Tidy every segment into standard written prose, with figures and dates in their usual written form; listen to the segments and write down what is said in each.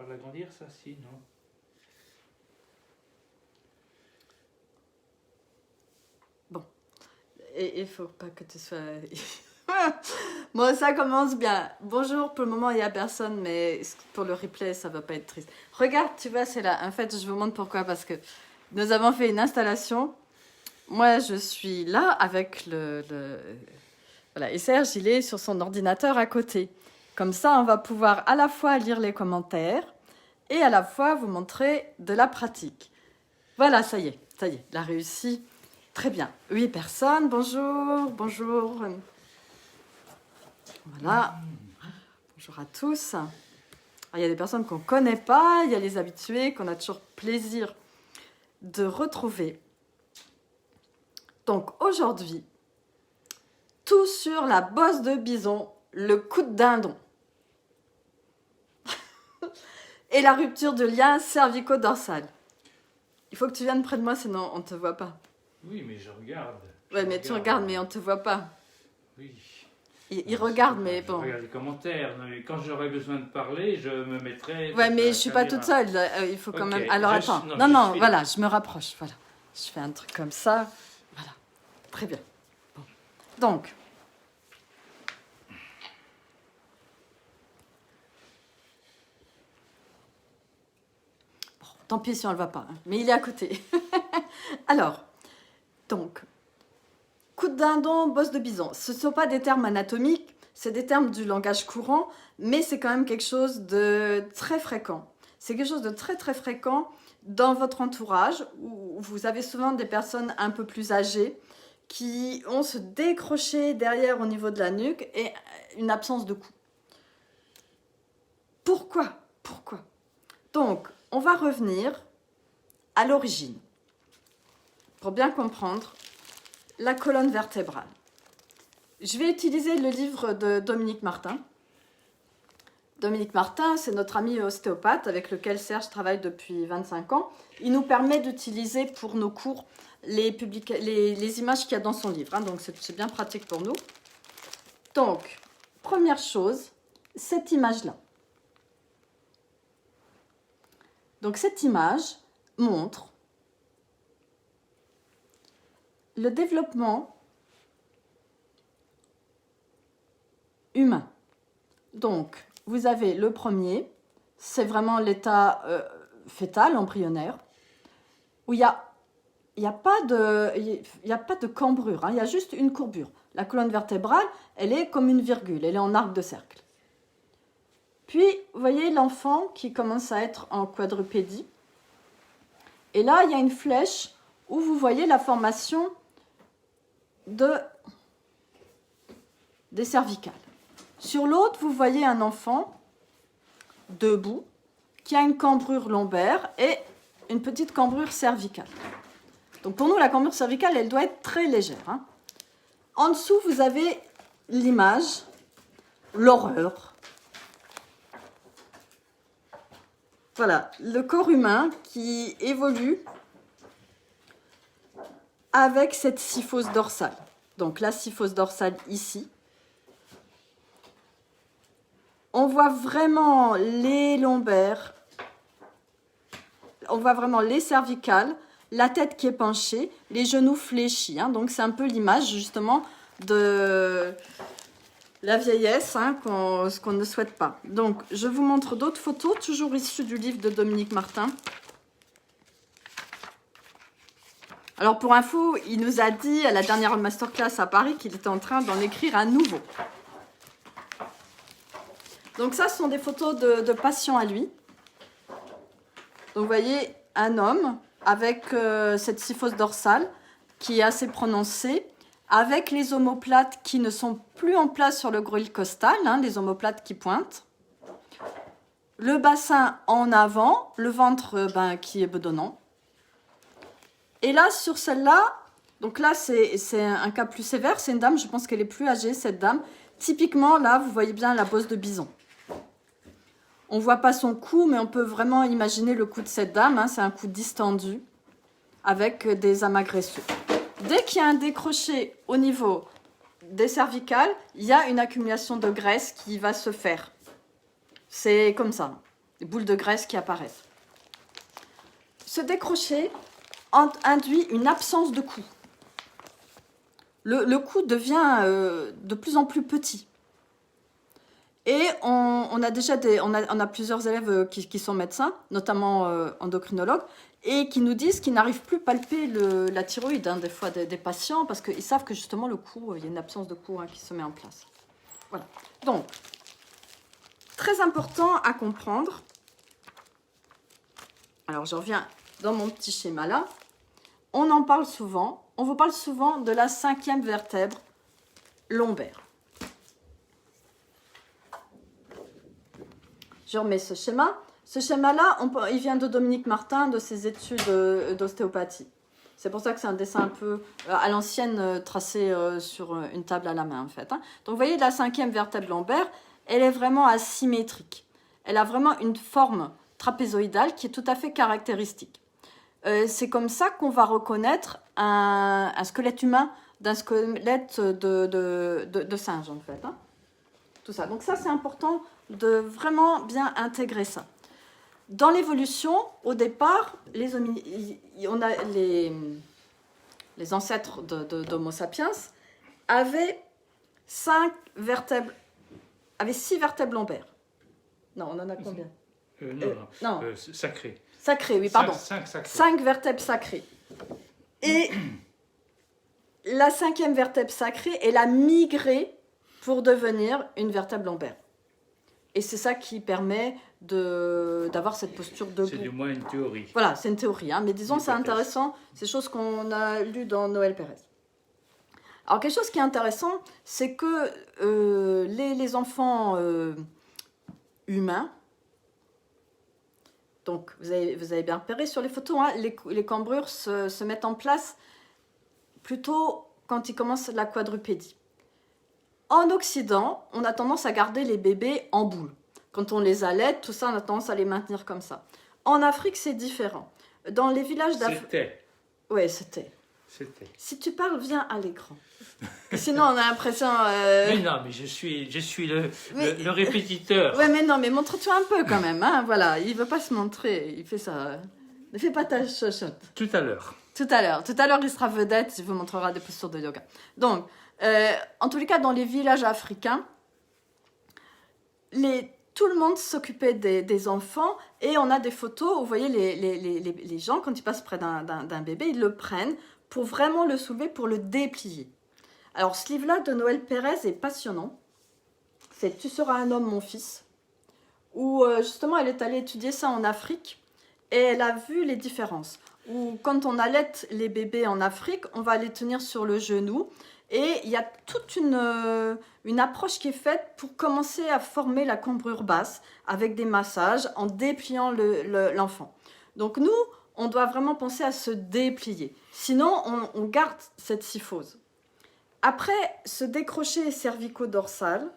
pas l'agrandir, ça, si, non? Bon. Et il faut pas que tu sois... Bon, ça commence bien. Bonjour, pour le moment, il n'y a personne, mais pour le replay, ça va pas être triste. Regarde, tu vois, c'est là. En fait, je vous montre pourquoi. Parce que nous avons fait une installation. Moi, je suis là avec Voilà, et Serge, il est sur son ordinateur à côté. Comme ça, on va pouvoir à la fois lire les commentaires et à la fois vous montrer de la pratique. Voilà, ça y est, il a réussi. Très bien. 8 personnes, bonjour, bonjour. Voilà. Bonjour à tous. Alors, il y a des personnes qu'on ne connaît pas, il y a les habitués qu'on a toujours plaisir de retrouver. Donc aujourd'hui, tout sur la bosse de bison, le coup de dindon et la rupture de lien cervico-dorsal. Il faut que tu viennes près de moi, sinon on ne te voit pas. Oui, mais je regarde. Ouais, mais tu regardes, mais on ne te voit pas. Oui. Il regarde, mais bon. Je regarde les commentaires. Mais quand j'aurai besoin de parler, je me mettrai... Ouais, mais je suis pas toute seule. Il faut quand même... Alors, attends. Non, voilà, je me rapproche. Voilà. Je fais un truc comme ça. Voilà. Très bien. Bon. Donc... Bon, tant pis si on ne le voit pas. Hein, mais il est à côté. Alors, donc... Coup de dindon, bosse de bison. Ce ne sont pas des termes anatomiques, c'est des termes du langage courant, mais c'est quand même quelque chose de très fréquent. C'est quelque chose de très très fréquent dans votre entourage, où vous avez souvent des personnes un peu plus âgées qui ont se décroché derrière au niveau de la nuque et une absence de cou. Pourquoi? Donc, on va revenir à l'origine, pour bien comprendre la colonne vertébrale. Je vais utiliser le livre de Dominique Martin. Dominique Martin, c'est notre ami ostéopathe avec lequel Serge travaille depuis 25 ans. Il nous permet d'utiliser pour nos cours les images qu'il y a dans son livre. Hein, donc, c'est bien pratique pour nous. Donc, première chose, cette image-là. Donc, cette image montre le développement humain. Donc, vous avez le premier, c'est vraiment l'état fœtal, embryonnaire, où il n'y a pas de cambrure, hein, il y a juste une courbure. La colonne vertébrale, elle est comme une virgule, elle est en arc de cercle. Puis, vous voyez l'enfant qui commence à être en quadrupédie. Et là, il y a une flèche où vous voyez la formation des cervicales. Sur l'autre, vous voyez un enfant debout qui a une cambrure lombaire et une petite cambrure cervicale. Donc pour nous, la cambrure cervicale, elle doit être très légère. Hein. En dessous, vous avez l'image, l'horreur. Voilà, le corps humain qui évolue avec cette syphose dorsale. Donc la syphose dorsale ici. On voit vraiment les lombaires, on voit vraiment les cervicales, la tête qui est penchée, les genoux fléchis. Hein. Donc c'est un peu l'image justement de la vieillesse, hein, ce qu'on ne souhaite pas. Donc je vous montre d'autres photos, toujours issues du livre de Dominique Martin. Alors pour info, il nous a dit à la dernière masterclass à Paris qu'il était en train d'en écrire un nouveau. Donc ça, ce sont des photos de patients à lui. Donc vous voyez un homme avec cette syphose dorsale qui est assez prononcée, avec les omoplates qui ne sont plus en place sur le gruel costal, hein, les omoplates qui pointent. Le bassin en avant, le ventre qui est bedonnant. Et là, sur celle-là, donc là, c'est un cas plus sévère. C'est une dame, je pense qu'elle est plus âgée, cette dame. Typiquement, là, vous voyez bien la bosse de bison. On ne voit pas son cou, mais on peut vraiment imaginer le cou de cette dame. Hein, c'est un cou distendu, avec des amas graisseux. Dès qu'il y a un décroché au niveau des cervicales, il y a une accumulation de graisse qui va se faire. C'est comme ça. des boules de graisse qui apparaissent. Ce décroché induit une absence de cou. Le cou devient de plus en plus petit. Et on a plusieurs élèves qui sont médecins, notamment endocrinologues, et qui nous disent qu'ils n'arrivent plus à palper la thyroïde, des fois des patients, parce qu'ils savent que justement le cou, il y a une absence de cou qui se met en place. Voilà. Donc, très important à comprendre. Alors, je reviens dans mon petit schéma là. On en parle souvent. On vous parle souvent de la 5e vertèbre lombaire. Je remets ce schéma. Ce schéma-là, il vient de Dominique Martin, de ses études d'ostéopathie. C'est pour ça que c'est un dessin un peu à l'ancienne, tracé sur une table à la main, en fait. Donc, vous voyez, la 5e vertèbre lombaire, elle est vraiment asymétrique. Elle a vraiment une forme trapézoïdale qui est tout à fait caractéristique. C'est comme ça qu'on va reconnaître un squelette humain d'un squelette de singe, en fait. Tout ça. Donc ça, c'est important de vraiment bien intégrer ça. Dans l'évolution, au départ, les ancêtres d'Homo sapiens avaient 6 vertèbres lombaires. Non, on en a combien? Non. Sacré. Sacré, oui, pardon. 5 vertèbres sacrées. Et la 5e vertèbre sacrée, elle a migré pour devenir une vertèbre lombaire. Et c'est ça qui permet d'avoir cette posture debout. C'est du moins une théorie. Voilà, c'est une théorie. Mais disons, c'est intéressant. C'est des choses qu'on a lues dans Noël Pérez. Alors, quelque chose qui est intéressant, c'est que les enfants humains, donc vous avez bien repéré sur les photos, les cambrures se mettent en place plutôt quand ils commencent la quadrupédie. En Occident, on a tendance à garder les bébés en boule. Quand on les allaite, tout ça, on a tendance à les maintenir comme ça. En Afrique, c'est différent. Dans les villages d'Afrique... C'était. Oui, c'était. Si tu parles, viens à l'écran. Sinon, on a l'impression... Mais non, mais je suis le répétiteur. Oui, mais non, mais montre-toi un peu quand même. Voilà, il ne veut pas se montrer. Il fait ça. Ne fais pas ta chochotte. Tout à l'heure. Tout à l'heure, il sera vedette. Il vous montrera des postures de yoga. Donc... en tous les cas, dans les villages africains, tout le monde s'occupait des enfants et on a des photos où vous voyez les gens, quand ils passent près d'un bébé, ils le prennent pour vraiment le soulever, pour le déplier. Alors, ce livre-là de Noël Pérez est passionnant. C'est « Tu seras un homme, mon fils », où justement, elle est allée étudier ça en Afrique et elle a vu les différences. Où quand on allaite les bébés en Afrique, on va les tenir sur le genou. Et il y a toute une approche qui est faite pour commencer à former la cambrure basse avec des massages en dépliant l'enfant. Donc nous, on doit vraiment penser à se déplier. Sinon, on garde cette syphose. Après, ce décroché cervico-dorsal,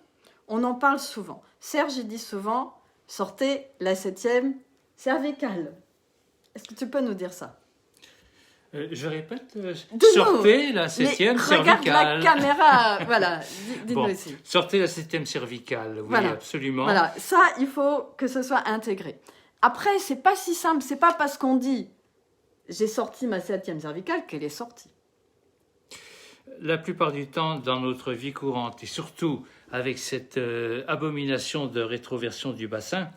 on en parle souvent. Serge, il dit souvent, sortez la 7e cervicale. Est-ce que tu peux nous dire ça ? Je répète, sortez la 7e cervicale. Regarde la caméra, voilà, dis-nous ici. Sortez la 7e cervicale, oui, voilà. Absolument. Voilà, ça, il faut que ce soit intégré. Après, c'est pas si simple, c'est pas parce qu'on dit j'ai sorti ma 7e cervicale qu'elle est sortie. La plupart du temps, dans notre vie courante, et surtout avec cette abomination de rétroversion du bassin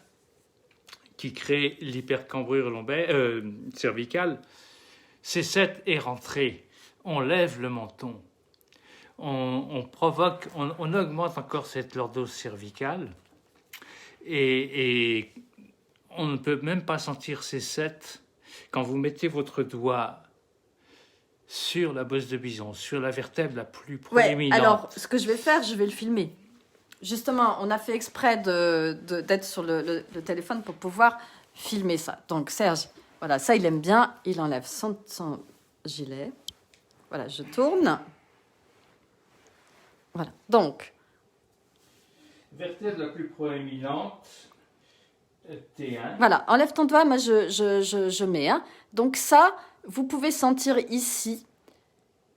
qui crée l'hypercambrure cervicale, C7 est rentré, on lève le menton, on augmente encore cette lordose cervicale et on ne peut même pas sentir C7 quand vous mettez votre doigt sur la bosse de bison, sur la vertèbre la plus proéminente. Alors, ce que je vais faire, je vais le filmer. Justement, on a fait exprès d'être sur le téléphone pour pouvoir filmer ça. Donc, Serge... Voilà, ça, il aime bien. Il enlève son gilet. Voilà, je tourne. Voilà, donc. Vertèbre la plus proéminente, T1. Voilà, enlève ton doigt, moi, je mets. Donc ça, vous pouvez sentir ici.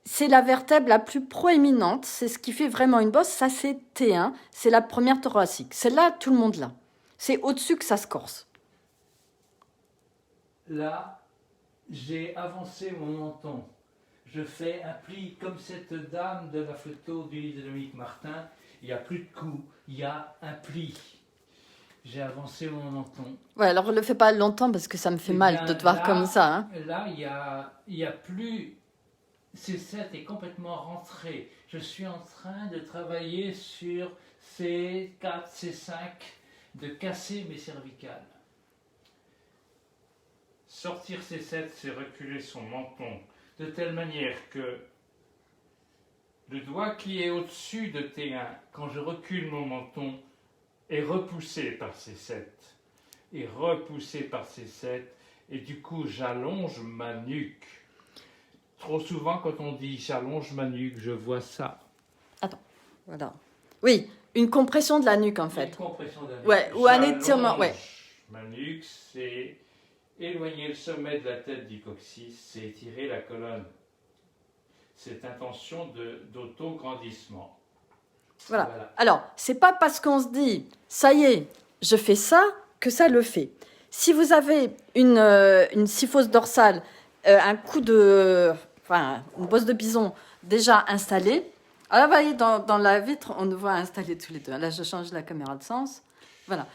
C'est la vertèbre la plus proéminente. C'est ce qui fait vraiment une bosse. Ça, c'est T1. C'est la première thoracique. Celle-là, tout le monde l'a. C'est au-dessus que ça se corse. là, j'ai avancé mon menton. Je fais un pli comme cette dame de la photo du livre de Dominique Martin. Il n'y a plus de cou, il y a un pli. J'ai avancé mon menton. Ouais, alors ne le fais pas longtemps parce que ça me fait mal de te voir comme ça. Hein. Là, il y a plus... C7 est complètement rentré. Je suis en train de travailler sur C4, C5, de casser mes cervicales. Sortir C7, c'est reculer son menton, de telle manière que le doigt qui est au-dessus de T1, quand je recule mon menton, est repoussé par C7, et repoussé par C7, et du coup j'allonge ma nuque. Trop souvent quand on dit j'allonge ma nuque, je vois ça. Attends, voilà. Oui, une compression de la nuque en fait. Une compression de la nuque. Ouais, ou un étirement, ouais. Ma nuque, c'est éloigner le sommet de la tête du coccyx, c'est étirer la colonne. Cette intention d'auto-grandissement. Voilà. Alors, c'est pas parce qu'on se dit, ça y est, je fais ça, que ça le fait. Si vous avez une syphose dorsale, un coup de... Enfin, une bosse de bison déjà installée. Alors, vous voyez, dans la vitre, on nous voit installer tous les deux. Là, je change la caméra de sens. Voilà.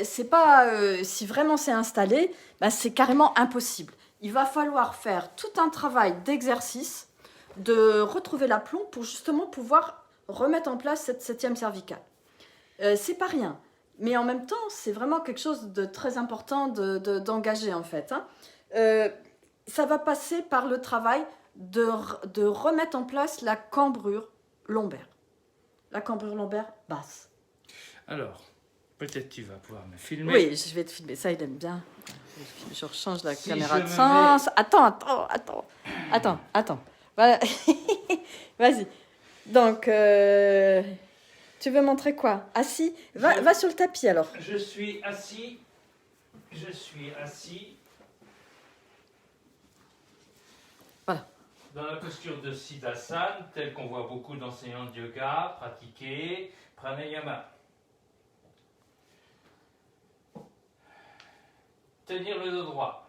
C'est pas... si vraiment c'est installé, ben, c'est carrément impossible. Il va falloir faire tout un travail d'exercice, de retrouver l'aplomb pour justement pouvoir remettre en place cette 7e cervicale. C'est pas rien. Mais en même temps, c'est vraiment quelque chose de très important d'engager, en fait. Hein. Ça va passer par le travail de remettre en place la cambrure lombaire. La cambrure lombaire basse. Alors, peut-être tu vas pouvoir me filmer. Oui, je vais te filmer. Ça, il aime bien. Je rechange la caméra de sens. Attends. Voilà. Vas-y. Donc, tu veux montrer quoi? Assis? Va sur le tapis, alors. Je suis assis. Voilà. Dans la posture de Siddhasana, telle qu'on voit beaucoup d'enseignants de yoga pratiquer, pranayama. Tenir le dos droit.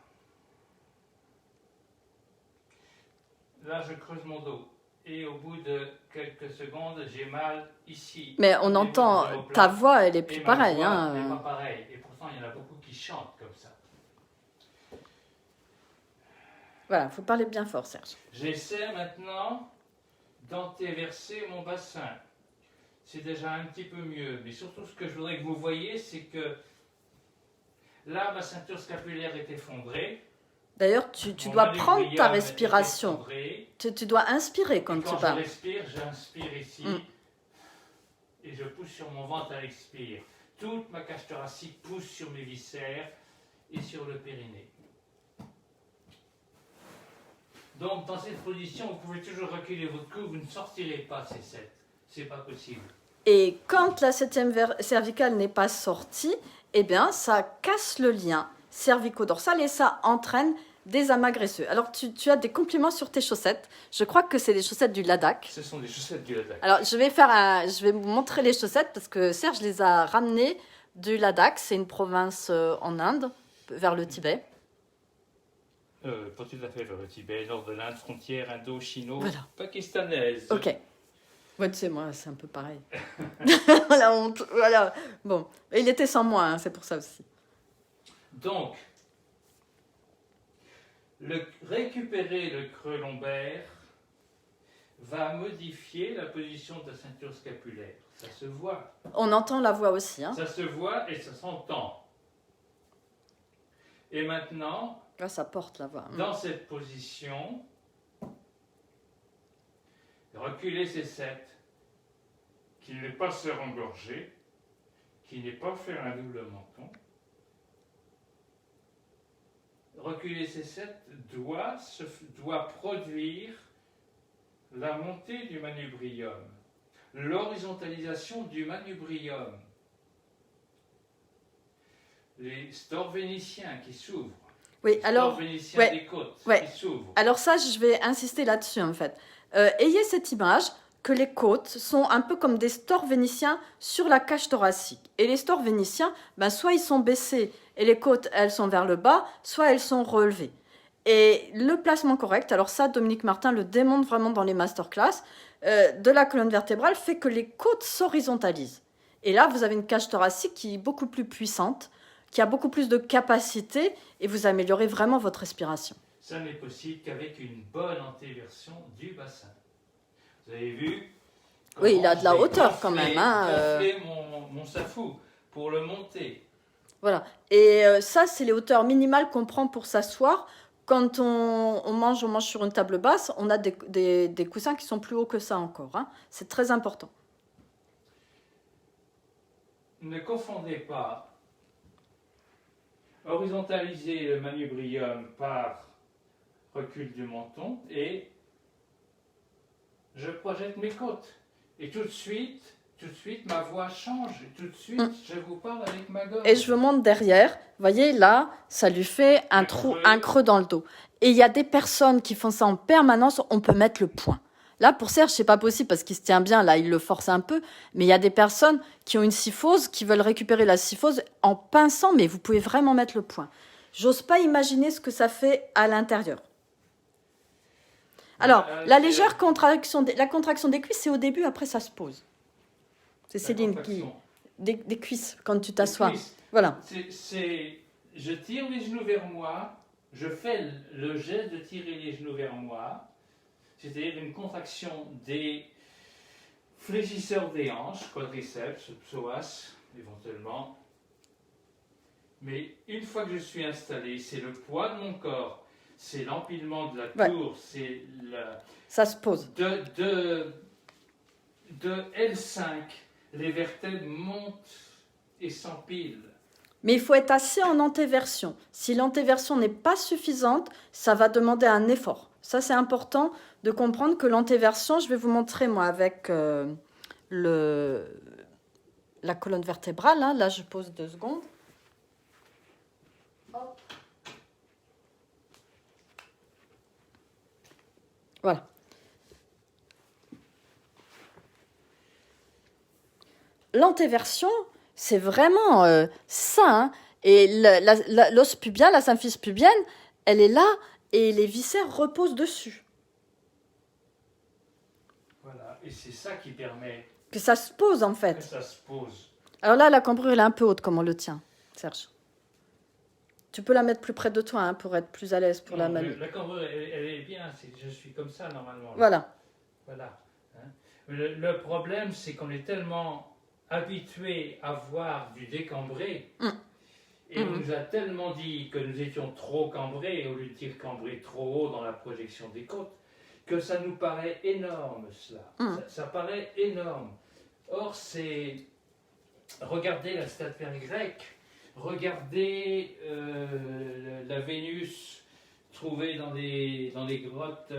Là, je creuse mon dos. Et au bout de quelques secondes, j'ai mal ici. Mais on entend, ta voix, elle est plus pareille. Elle hein. n'est pas pareille. Et pourtant, il y en a beaucoup qui chantent comme ça. Voilà, il faut parler bien fort, Serge. J'essaie maintenant d'antéverser mon bassin. C'est déjà un petit peu mieux. Mais surtout, ce que je voudrais que vous voyez, c'est que là, ma ceinture scapulaire est effondrée. D'ailleurs, tu dois prendre ta respiration. Tu dois inspirer quand tu parles. Quand je respire, j'inspire ici. Et je pousse sur mon ventre à l'expire. Toute ma cage thoracique pousse sur mes viscères et sur le périnée. Donc, dans cette position, vous pouvez toujours reculer votre cou, vous ne sortirez pas ces 7. C'est pas possible. Et quand la 7e cervicale n'est pas sortie, eh bien, ça casse le lien cervico-dorsal et ça entraîne des amas graisseux. Alors, tu as des compliments sur tes chaussettes. Je crois que c'est les chaussettes du Ladakh. Ce sont des chaussettes du Ladakh. Alors, je vais vous montrer les chaussettes parce que Serge les a ramenées du Ladakh. C'est une province en Inde, vers le Tibet. Pas tout à fait vers le Tibet, nord de l'Inde, frontière indo-chino-pakistanaise. Voilà. Ok. Ouais, tu sais, moi, c'est un peu pareil. La honte. Voilà. Bon. Et il était sans moi, hein, c'est pour ça aussi. Donc, récupérer le creux lombaire va modifier la position de la ceinture scapulaire. Ça se voit. On entend la voix aussi. Hein. Ça se voit et ça s'entend. Et maintenant, ça porte la voix. Dans cette position, reculer ces 7, qui n'est pas se rengorger, qui n'est pas faire un double menton. Reculer ces 7 doit produire la montée du manubrium, l'horizontalisation du manubrium, les stores vénitiens qui s'ouvrent. Oui, alors, des côtes qui s'ouvrent. Alors ça, je vais insister là-dessus en fait. Ayez cette image que les côtes sont un peu comme des stores vénitiens sur la cage thoracique. Et les stores vénitiens, ben, soit ils sont baissés et les côtes, elles sont vers le bas, soit elles sont relevées. Et le placement correct, alors ça, Dominique Martin le démontre vraiment dans les masterclass, de la colonne vertébrale fait que les côtes s'horizontalisent. Et là, vous avez une cage thoracique qui est beaucoup plus puissante, qui a beaucoup plus de capacité, et vous améliorez vraiment votre respiration. Ça n'est possible qu'avec une bonne antéversion du bassin. Vous avez vu? Oui, il a de la hauteur quand même. Gonfler mon safou pour le monter. Voilà. Et ça, c'est les hauteurs minimales qu'on prend pour s'asseoir. Quand on mange sur une table basse, on a des coussins qui sont plus hauts que ça encore. Hein. C'est très important. Ne confondez pas horizontaliser le manubrium par recul du menton et je projette mes côtes. Et tout de suite, ma voix change. Tout de suite, je vous parle avec ma gorge. Et je vous montre derrière. Vous voyez, là, ça lui fait un creux dans le dos. Et il y a des personnes qui font ça en permanence. On peut mettre le poing. Là, pour Serge, c'est pas possible parce qu'il se tient bien. Là, il le force un peu. Mais il y a des personnes qui ont une syphose, qui veulent récupérer la syphose en pinçant. Mais vous pouvez vraiment mettre le poing. J'ose pas imaginer ce que ça fait à l'intérieur. Alors, la légère contraction des cuisses, c'est au début. Après, ça se pose. C'est Céline qui... Des cuisses, quand tu t'assois. Voilà. Je tire les genoux vers moi, je fais le geste de tirer les genoux vers moi, c'est-à-dire une contraction des fléchisseurs des hanches, quadriceps, psoas, éventuellement. Mais une fois que je suis installé, c'est le poids de mon corps, c'est l'empilement de la tour, c'est la... Ça se pose. De L5, les vertèbres montent et s'empilent. Mais il faut être assis en antéversion. Si l'antéversion n'est pas suffisante, ça va demander un effort. Ça, c'est important de comprendre que l'antéversion, je vais vous montrer, moi, avec la colonne vertébrale. Hein. Là, je pose 2 secondes. Hop. Voilà. L'antéversion, c'est vraiment ça. Hein. Et l'os pubien, la symphyse pubienne, elle est là et les viscères reposent dessus. Voilà, et c'est ça qui permet... Que ça se pose en fait. Que ça se pose. Alors là, la cambrure, elle est un peu haute comme on le tient, Serge. Tu peux la mettre plus près de toi hein, pour être plus à l'aise pour la manip. La cambrure, elle est bien, je suis comme ça normalement. Là. Voilà. Voilà. Hein. Le problème, c'est qu'on est tellement habitué à voir du décambré, et on nous a tellement dit que nous étions trop cambrés, au lieu de dire cambrés trop haut dans la projection des côtes, que ça nous paraît énorme, cela. Ça paraît énorme. Or, c'est... Regardez la statue grecque, regardez la Vénus trouvée dans des grottes...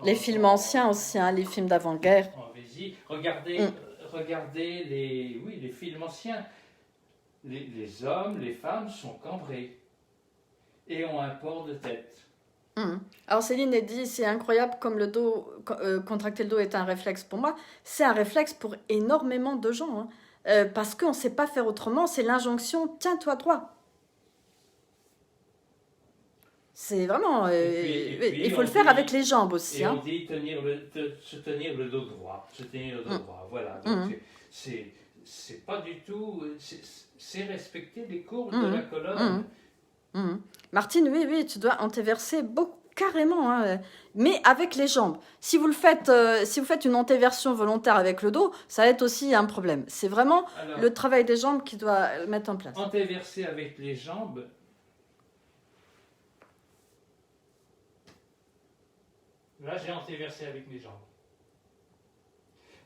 les films anciens aussi, hein, les films d'avant-guerre. En Vésie. Regardez les films anciens. Les hommes, les femmes sont cambrés et ont un port de tête. Alors Céline a dit, c'est incroyable comme le dos, contracter le dos est un réflexe pour moi. C'est un réflexe pour énormément de gens. Hein. Parce qu'on ne sait pas faire autrement, c'est l'injonction « tiens-toi droit ». C'est vraiment... il faut le faire avec les jambes aussi. Et hein. on dit se tenir le dos droit. Se tenir le dos droit, voilà. Donc c'est pas du tout... C'est respecter les courbes de la colonne. Martine, oui, tu dois antéverser carrément, hein, mais avec les jambes. Si vous faites une antéversion volontaire avec le dos, ça va être aussi un problème. C'est vraiment le travail des jambes qui doit mettre en place. Antéverser avec les jambes... Là, j'ai antéversé avec mes jambes.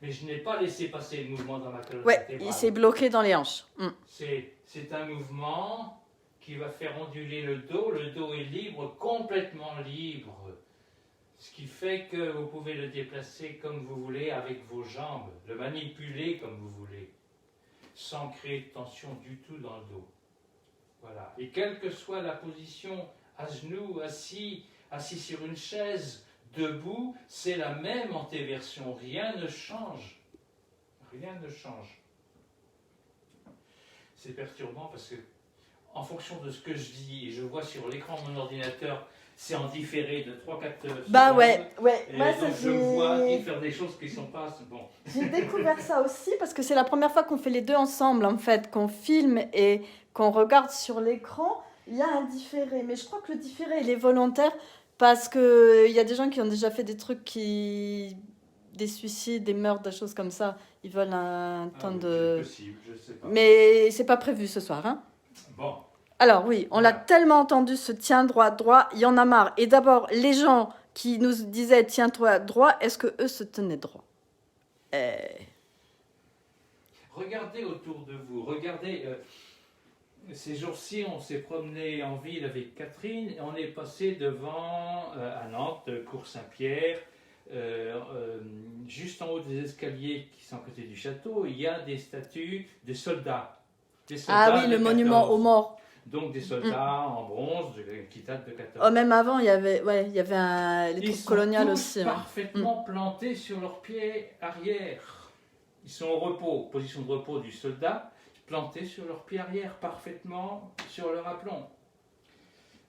Mais je n'ai pas laissé passer le mouvement dans ma colonne vertébrale. Il s'est bloqué dans les hanches. C'est un mouvement qui va faire onduler le dos. Le dos est libre, complètement libre. Ce qui fait que vous pouvez le déplacer comme vous voulez avec vos jambes, le manipuler comme vous voulez, sans créer de tension du tout dans le dos. Voilà. Et quelle que soit la position, à genoux, assis sur une chaise, debout, c'est la même antéversion. Rien ne change. Rien ne change. C'est perturbant parce que, en fonction de ce que je dis, et je vois sur l'écran de mon ordinateur, c'est en différé de 3-4 secondes. Bah ouais. Et Moi, donc je vois faire des choses qui sont pas... Bon. J'ai découvert ça aussi parce que c'est la première fois qu'on fait les deux ensemble, en fait, qu'on filme et qu'on regarde sur l'écran. Il y a un différé, mais je crois que le différé, il est volontaire parce qu'il y a des gens qui ont déjà fait des trucs des suicides, des meurtres, des choses comme ça. Ils veulent un temps de... C'est possible, je sais pas. Mais c'est pas prévu ce soir, hein. Bon. Alors oui, on l'a tellement entendu, ce tiens droit, droit, il y en a marre. Et d'abord, les gens qui nous disaient tiens droit, droit, est-ce que eux se tenaient droit? Regardez autour de vous, regardez, ces jours-ci on s'est promené en ville avec Catherine, et on est passé devant, à Nantes, Cours Saint-Pierre, juste en haut des escaliers qui sont à côté du château, il y a des statues de soldats. Ah oui, le monument aux morts. Donc des soldats en bronze qui datent de 14. Oh, même avant, il y avait les troupes coloniales aussi. Ils sont parfaitement plantés sur leurs pieds arrière. Ils sont au repos, position de repos du soldat, plantés sur leurs pieds arrière, parfaitement sur leur aplomb.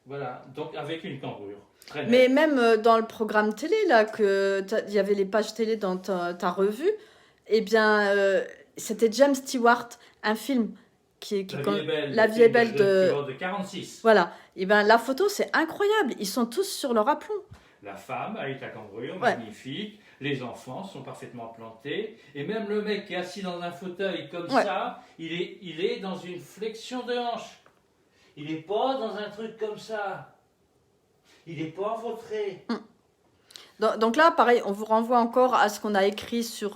Voilà, donc avec une cambrure. Mais même dans le programme télé, là, il y avait les pages télé dans ta revue, eh bien, c'était James Stewart, un film La vie est belle de 46. Voilà. Et ben la photo c'est incroyable. Ils sont tous sur leur aplomb. La femme avec la cambrure, magnifique. Les enfants sont parfaitement plantés. Et même le mec qui est assis dans un fauteuil comme ça, il est dans une flexion de hanche. Il n'est pas dans un truc comme ça. Il n'est pas vautré. Donc là, pareil, on vous renvoie encore à ce qu'on a écrit sur...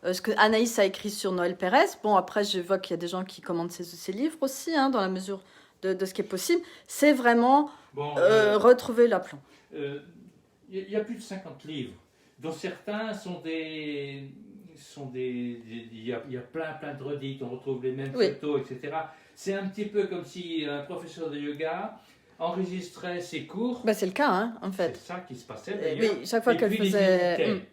ce que Anaïs a écrit sur Noël Pérez. Bon, après, je vois qu'il y a des gens qui commandent ses livres aussi, hein, dans la mesure de ce qui est possible. C'est vraiment retrouver l'aplomb. Il y a plus de 50 livres, dont certains sont des... Il y a plein de redites, on retrouve les mêmes photos, etc. C'est un petit peu comme si un professeur de yoga enregistrait ses cours. Bah, c'est le cas, hein, en fait. C'est ça qui se passait d'ailleurs. Oui, chaque fois qu'elle faisait...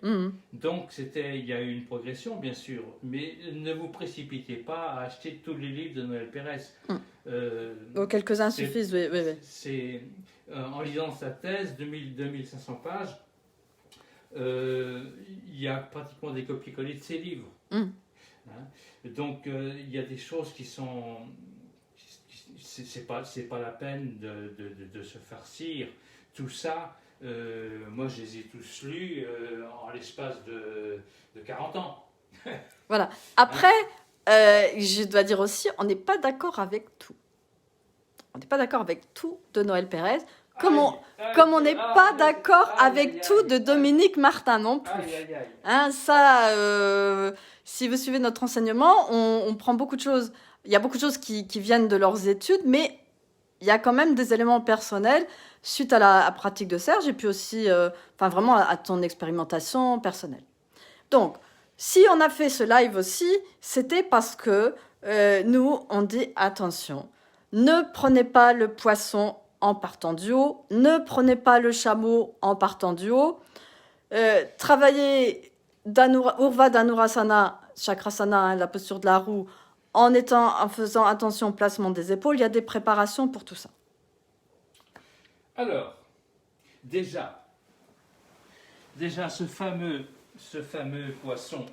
Donc il y a eu une progression, bien sûr, mais ne vous précipitez pas à acheter tous les livres de Noël Pérez. Quelques-uns suffisent, oui. C'est, en lisant sa thèse, 2500 pages, il y a pratiquement des copier-coller de ses livres. Hein? Donc il y a des choses qui sont... C'est pas la peine de se farcir. Tout ça, moi je les ai tous lus en l'espace de 40 ans. Voilà. Après, je dois dire aussi, on n'est pas d'accord avec tout. On n'est pas d'accord avec tout de Noël Pérez, comme on n'est pas d'accord avec tout de Dominique Martin non plus. Hein, ça, si vous suivez notre enseignement, on prend beaucoup de choses. Il y a beaucoup de choses qui viennent de leurs études, mais il y a quand même des éléments personnels suite à la pratique de Serge et puis aussi, vraiment à ton expérimentation personnelle. Donc, si on a fait ce live aussi, c'était parce que nous, on dit attention, ne prenez pas le poisson en partant du haut, ne prenez pas le chameau en partant du haut, travaillez Urva Dhanurasana, Chakrasana, hein, la posture de la roue, en faisant attention au placement des épaules. Il y a des préparations pour tout ça. Alors, déjà ce fameux poisson,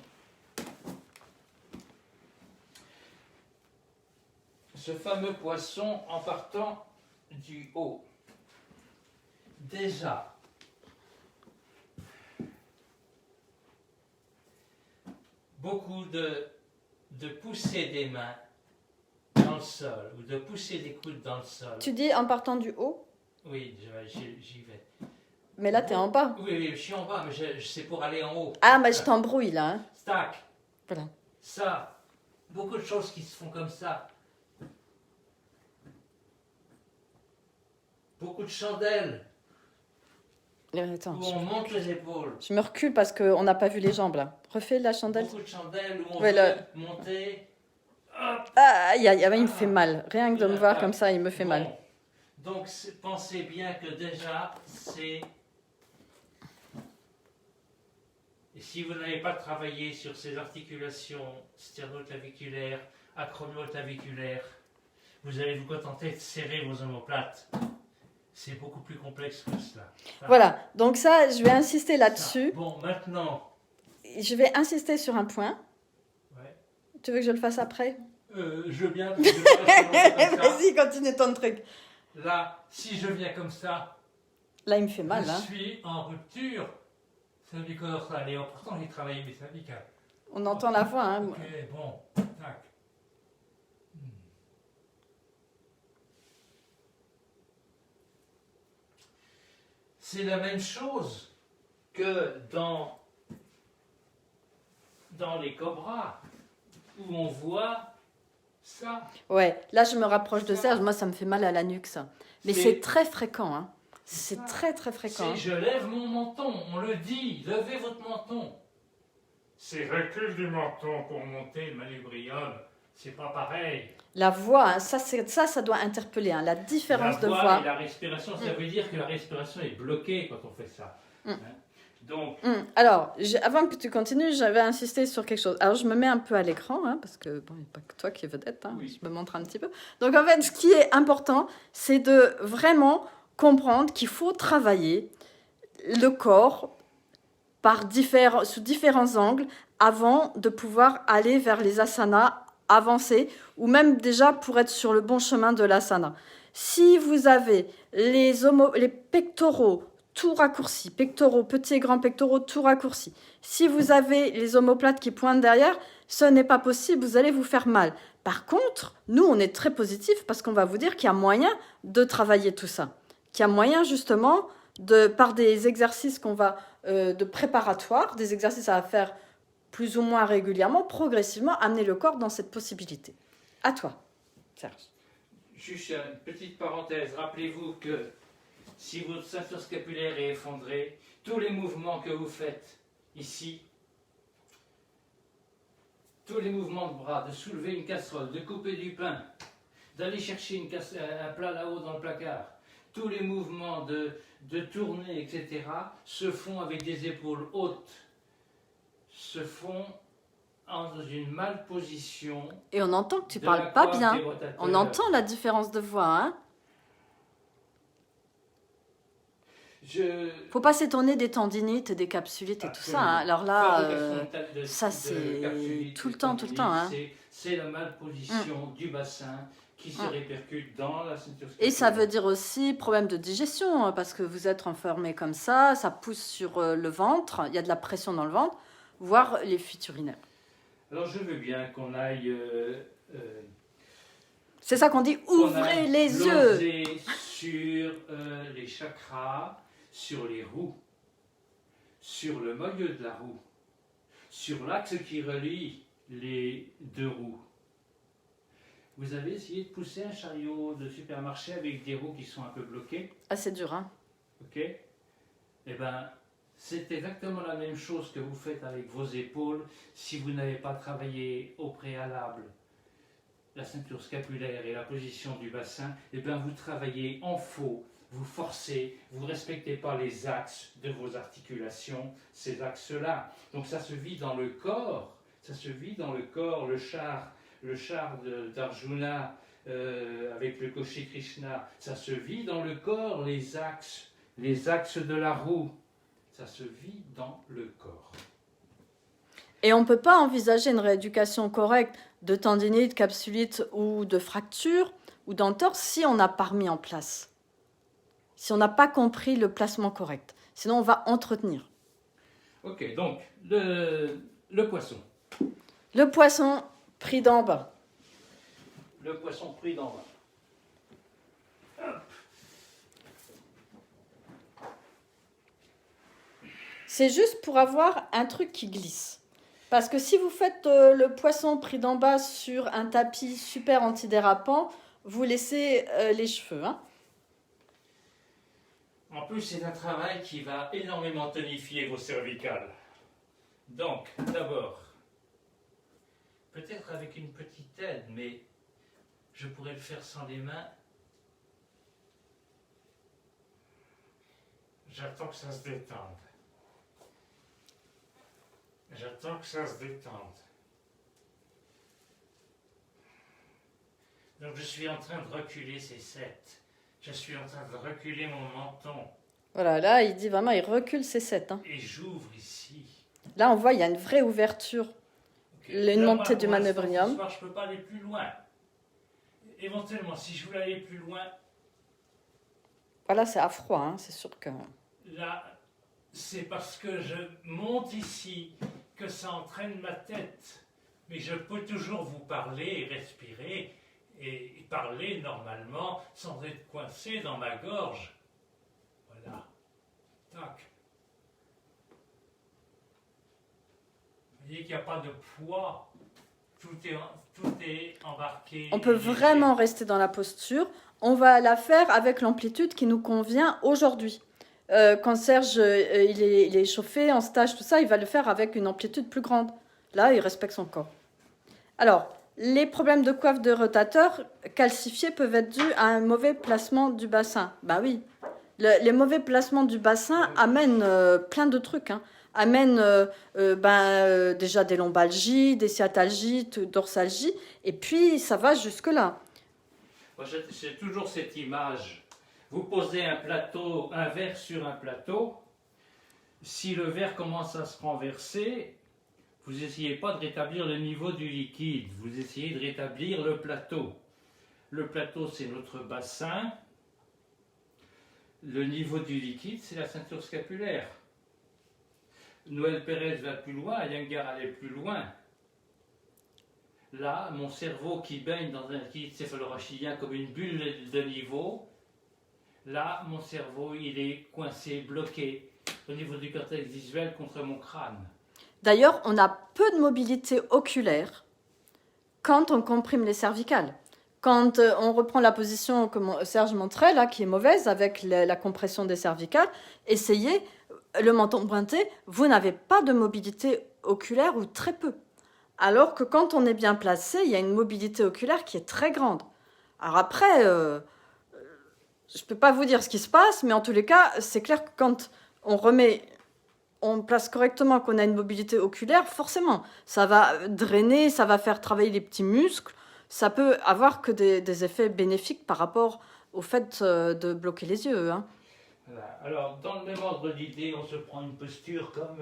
en partant du haut, déjà, beaucoup de pousser des mains dans le sol ou de pousser des coudes dans le sol. Tu dis en partant du haut? Oui, j'y vais. Mais là, t'es en bas. Oui, je suis en bas, mais c'est pour aller en haut. Ah, mais je t'embrouille là. Hein. Stack. Voilà. Ça. Beaucoup de choses qui se font comme ça. Beaucoup de chandelles. Attends, où on monte les épaules. Je me recule parce qu'on n'a pas vu les jambes là. Refais la chandelle. Beaucoup de chandelles où on veut monter. Hop. Ah, il me fait mal. Rien que de me voir comme ça, il me fait mal. Donc pensez bien que déjà c'est si vous n'avez pas travaillé sur ces articulations sternoclaviculaires, acromioclaviculaires, vous allez vous contenter de serrer vos omoplates. C'est beaucoup plus complexe que cela. Voilà, donc ça, je vais insister là-dessus. Bon, maintenant... Je vais insister sur un point. Ouais. Tu veux que je le fasse après? Je viens... Vas-y, continue ton truc. Là, si je viens comme ça... Là, il me fait mal. Je suis en rupture cervico-dorsale. Et pourtant, j'ai travaillé mes cervicales. On entend la voix. Hein. Ok, bon, tac. C'est la même chose que dans les cobras, où on voit ça. Ouais, là je me rapproche de Serge, moi ça me fait mal à la nuque ça. Mais c'est très fréquent, hein. C'est très fréquent. Hein. Je lève mon menton, on le dit, levez votre menton. C'est recul du menton pour monter le manubrium, c'est pas pareil. La voix, hein, ça doit interpeller, hein, la différence de voix. La voix et la respiration, ça veut dire que la respiration est bloquée quand on fait ça. Hein. Donc... Alors, avant que tu continues, j'avais insisté sur quelque chose. Alors, je me mets un peu à l'écran, hein, parce que bon, il n'y a pas que toi qui es vedette, hein, oui. Je me montre un petit peu. Donc, en fait, ce qui est important, c'est de vraiment comprendre qu'il faut travailler le corps sous différents angles avant de pouvoir aller vers les asanas avancés, ou même déjà pour être sur le bon chemin de l'asana. Si vous avez les pectoraux, tout raccourci, pectoraux, petits et grands pectoraux, tout raccourci. Si vous avez les omoplates qui pointent derrière, ce n'est pas possible, vous allez vous faire mal. Par contre, nous, on est très positifs parce qu'on va vous dire qu'il y a moyen de travailler tout ça. Qu'il y a moyen, justement, par des exercices de préparatoire, des exercices à faire plus ou moins régulièrement, progressivement, amener le corps dans cette possibilité. À toi, Serge. Juste une petite parenthèse, rappelez-vous que si votre ceinture scapulaire est effondrée, tous les mouvements que vous faites ici, tous les mouvements de bras, de soulever une casserole, de couper du pain, d'aller chercher un plat là-haut dans le placard, tous les mouvements de tourner, etc., se font avec des épaules hautes, se font dans une malposition. Et on entend que tu ne parles pas bien. On entend la différence de voix, hein. Faut pas s'étonner des tendinites, des capsulites et tout ça. Hein. Alors là, ça c'est tout le temps, hein. C'est la malposition du bassin qui se répercute dans la ceinture scapulaire. Et ça veut dire aussi problème de digestion, parce que vous êtes enfermé comme ça pousse sur le ventre, il y a de la pression dans le ventre, voire les fuites urinaires. Alors je veux bien qu'on aille... c'est ça qu'on dit, ouvrez les yeux sur les chakras, sur les roues, sur le milieu de la roue, sur l'axe qui relie les deux roues. Vous avez essayé de pousser un chariot de supermarché avec des roues qui sont un peu bloquées? Ah, c'est dur, hein? Ok. Eh bien, c'est exactement la même chose que vous faites avec vos épaules si vous n'avez pas travaillé au préalable la ceinture scapulaire et la position du bassin. Eh bien, vous travaillez en faux, vous forcez, vous ne respectez pas les axes de vos articulations, ces axes-là. Donc ça se vit dans le corps, le char d'Arjuna avec le cocher Krishna, ça se vit dans le corps, les axes de la roue, ça se vit dans le corps. Et on ne peut pas envisager une rééducation correcte de tendinite, capsulite ou de fracture ou d'entorse si on n'a pas remis en place. Si on n'a pas compris le placement correct. Sinon, on va entretenir. Ok, donc, le poisson. Le poisson pris d'en bas. Le poisson pris d'en bas. Hop. C'est juste pour avoir un truc qui glisse. Parce que si vous faites le poisson pris d'en bas sur un tapis super antidérapant, vous laissez les cheveux. Hein. En plus, c'est un travail qui va énormément tonifier vos cervicales. Donc, d'abord, peut-être avec une petite aide, mais je pourrais le faire sans les mains. J'attends que ça se détende. J'attends que ça se détende. Donc je suis en train de reculer ces 7. Je suis en train de reculer mon menton. Voilà, là, il dit vraiment, il recule ses 7. Hein. Et j'ouvre ici. Là, on voit, il y a une vraie ouverture. Okay. Une Là, montée du manubrium. Ce soir, je ne peux pas aller plus loin. Éventuellement, si je voulais aller plus loin... Voilà, c'est à froid, hein, c'est sûr que... Là, c'est parce que je monte ici que ça entraîne ma tête. Mais je peux toujours vous parler et respirer et parler normalement sans être coincé dans ma gorge. Voilà. Tac. Vous voyez qu'il n'y a pas de poids. Tout est embarqué. On peut vraiment rester dans la posture. On va la faire avec l'amplitude qui nous convient aujourd'hui. Quand Serge il est chauffé en stage, tout ça, il va le faire avec une amplitude plus grande. Là, il respecte son corps. Alors, les problèmes de coiffe de rotateur calcifiés peuvent être dus à un mauvais placement du bassin. Bah oui, les mauvais placements du bassin amènent plein de trucs. Hein. Amènent déjà des lombalgies, des sciatalgies, dorsalgies, et puis ça va jusque-là. J'ai toujours cette image. Vous posez un verre sur un plateau. Si le verre commence à se renverser, vous n'essayez pas de rétablir le niveau du liquide. Vous essayez de rétablir le plateau. Le plateau, c'est notre bassin. Le niveau du liquide, c'est la ceinture scapulaire. Noël Pérez va plus loin, Iyengar allait plus loin. Là, mon cerveau qui baigne dans un liquide céphalorachidien comme une bulle de niveau, là, mon cerveau, il est coincé, bloqué au niveau du cortex visuel contre mon crâne. D'ailleurs, on a peu de mobilité oculaire quand on comprime les cervicales. Quand on reprend la position que Serge montrait, là, qui est mauvaise, avec la compression des cervicales, essayez, le menton pointé, vous n'avez pas de mobilité oculaire ou très peu. Alors que quand on est bien placé, il y a une mobilité oculaire qui est très grande. Alors après, je ne peux pas vous dire ce qui se passe, mais en tous les cas, c'est clair que quand on place correctement, qu'on a une mobilité oculaire, forcément, ça va drainer, ça va faire travailler les petits muscles, ça peut avoir que des effets bénéfiques par rapport au fait de bloquer les yeux. Hein. Voilà. Alors, dans le même ordre d'idée, on se prend une posture comme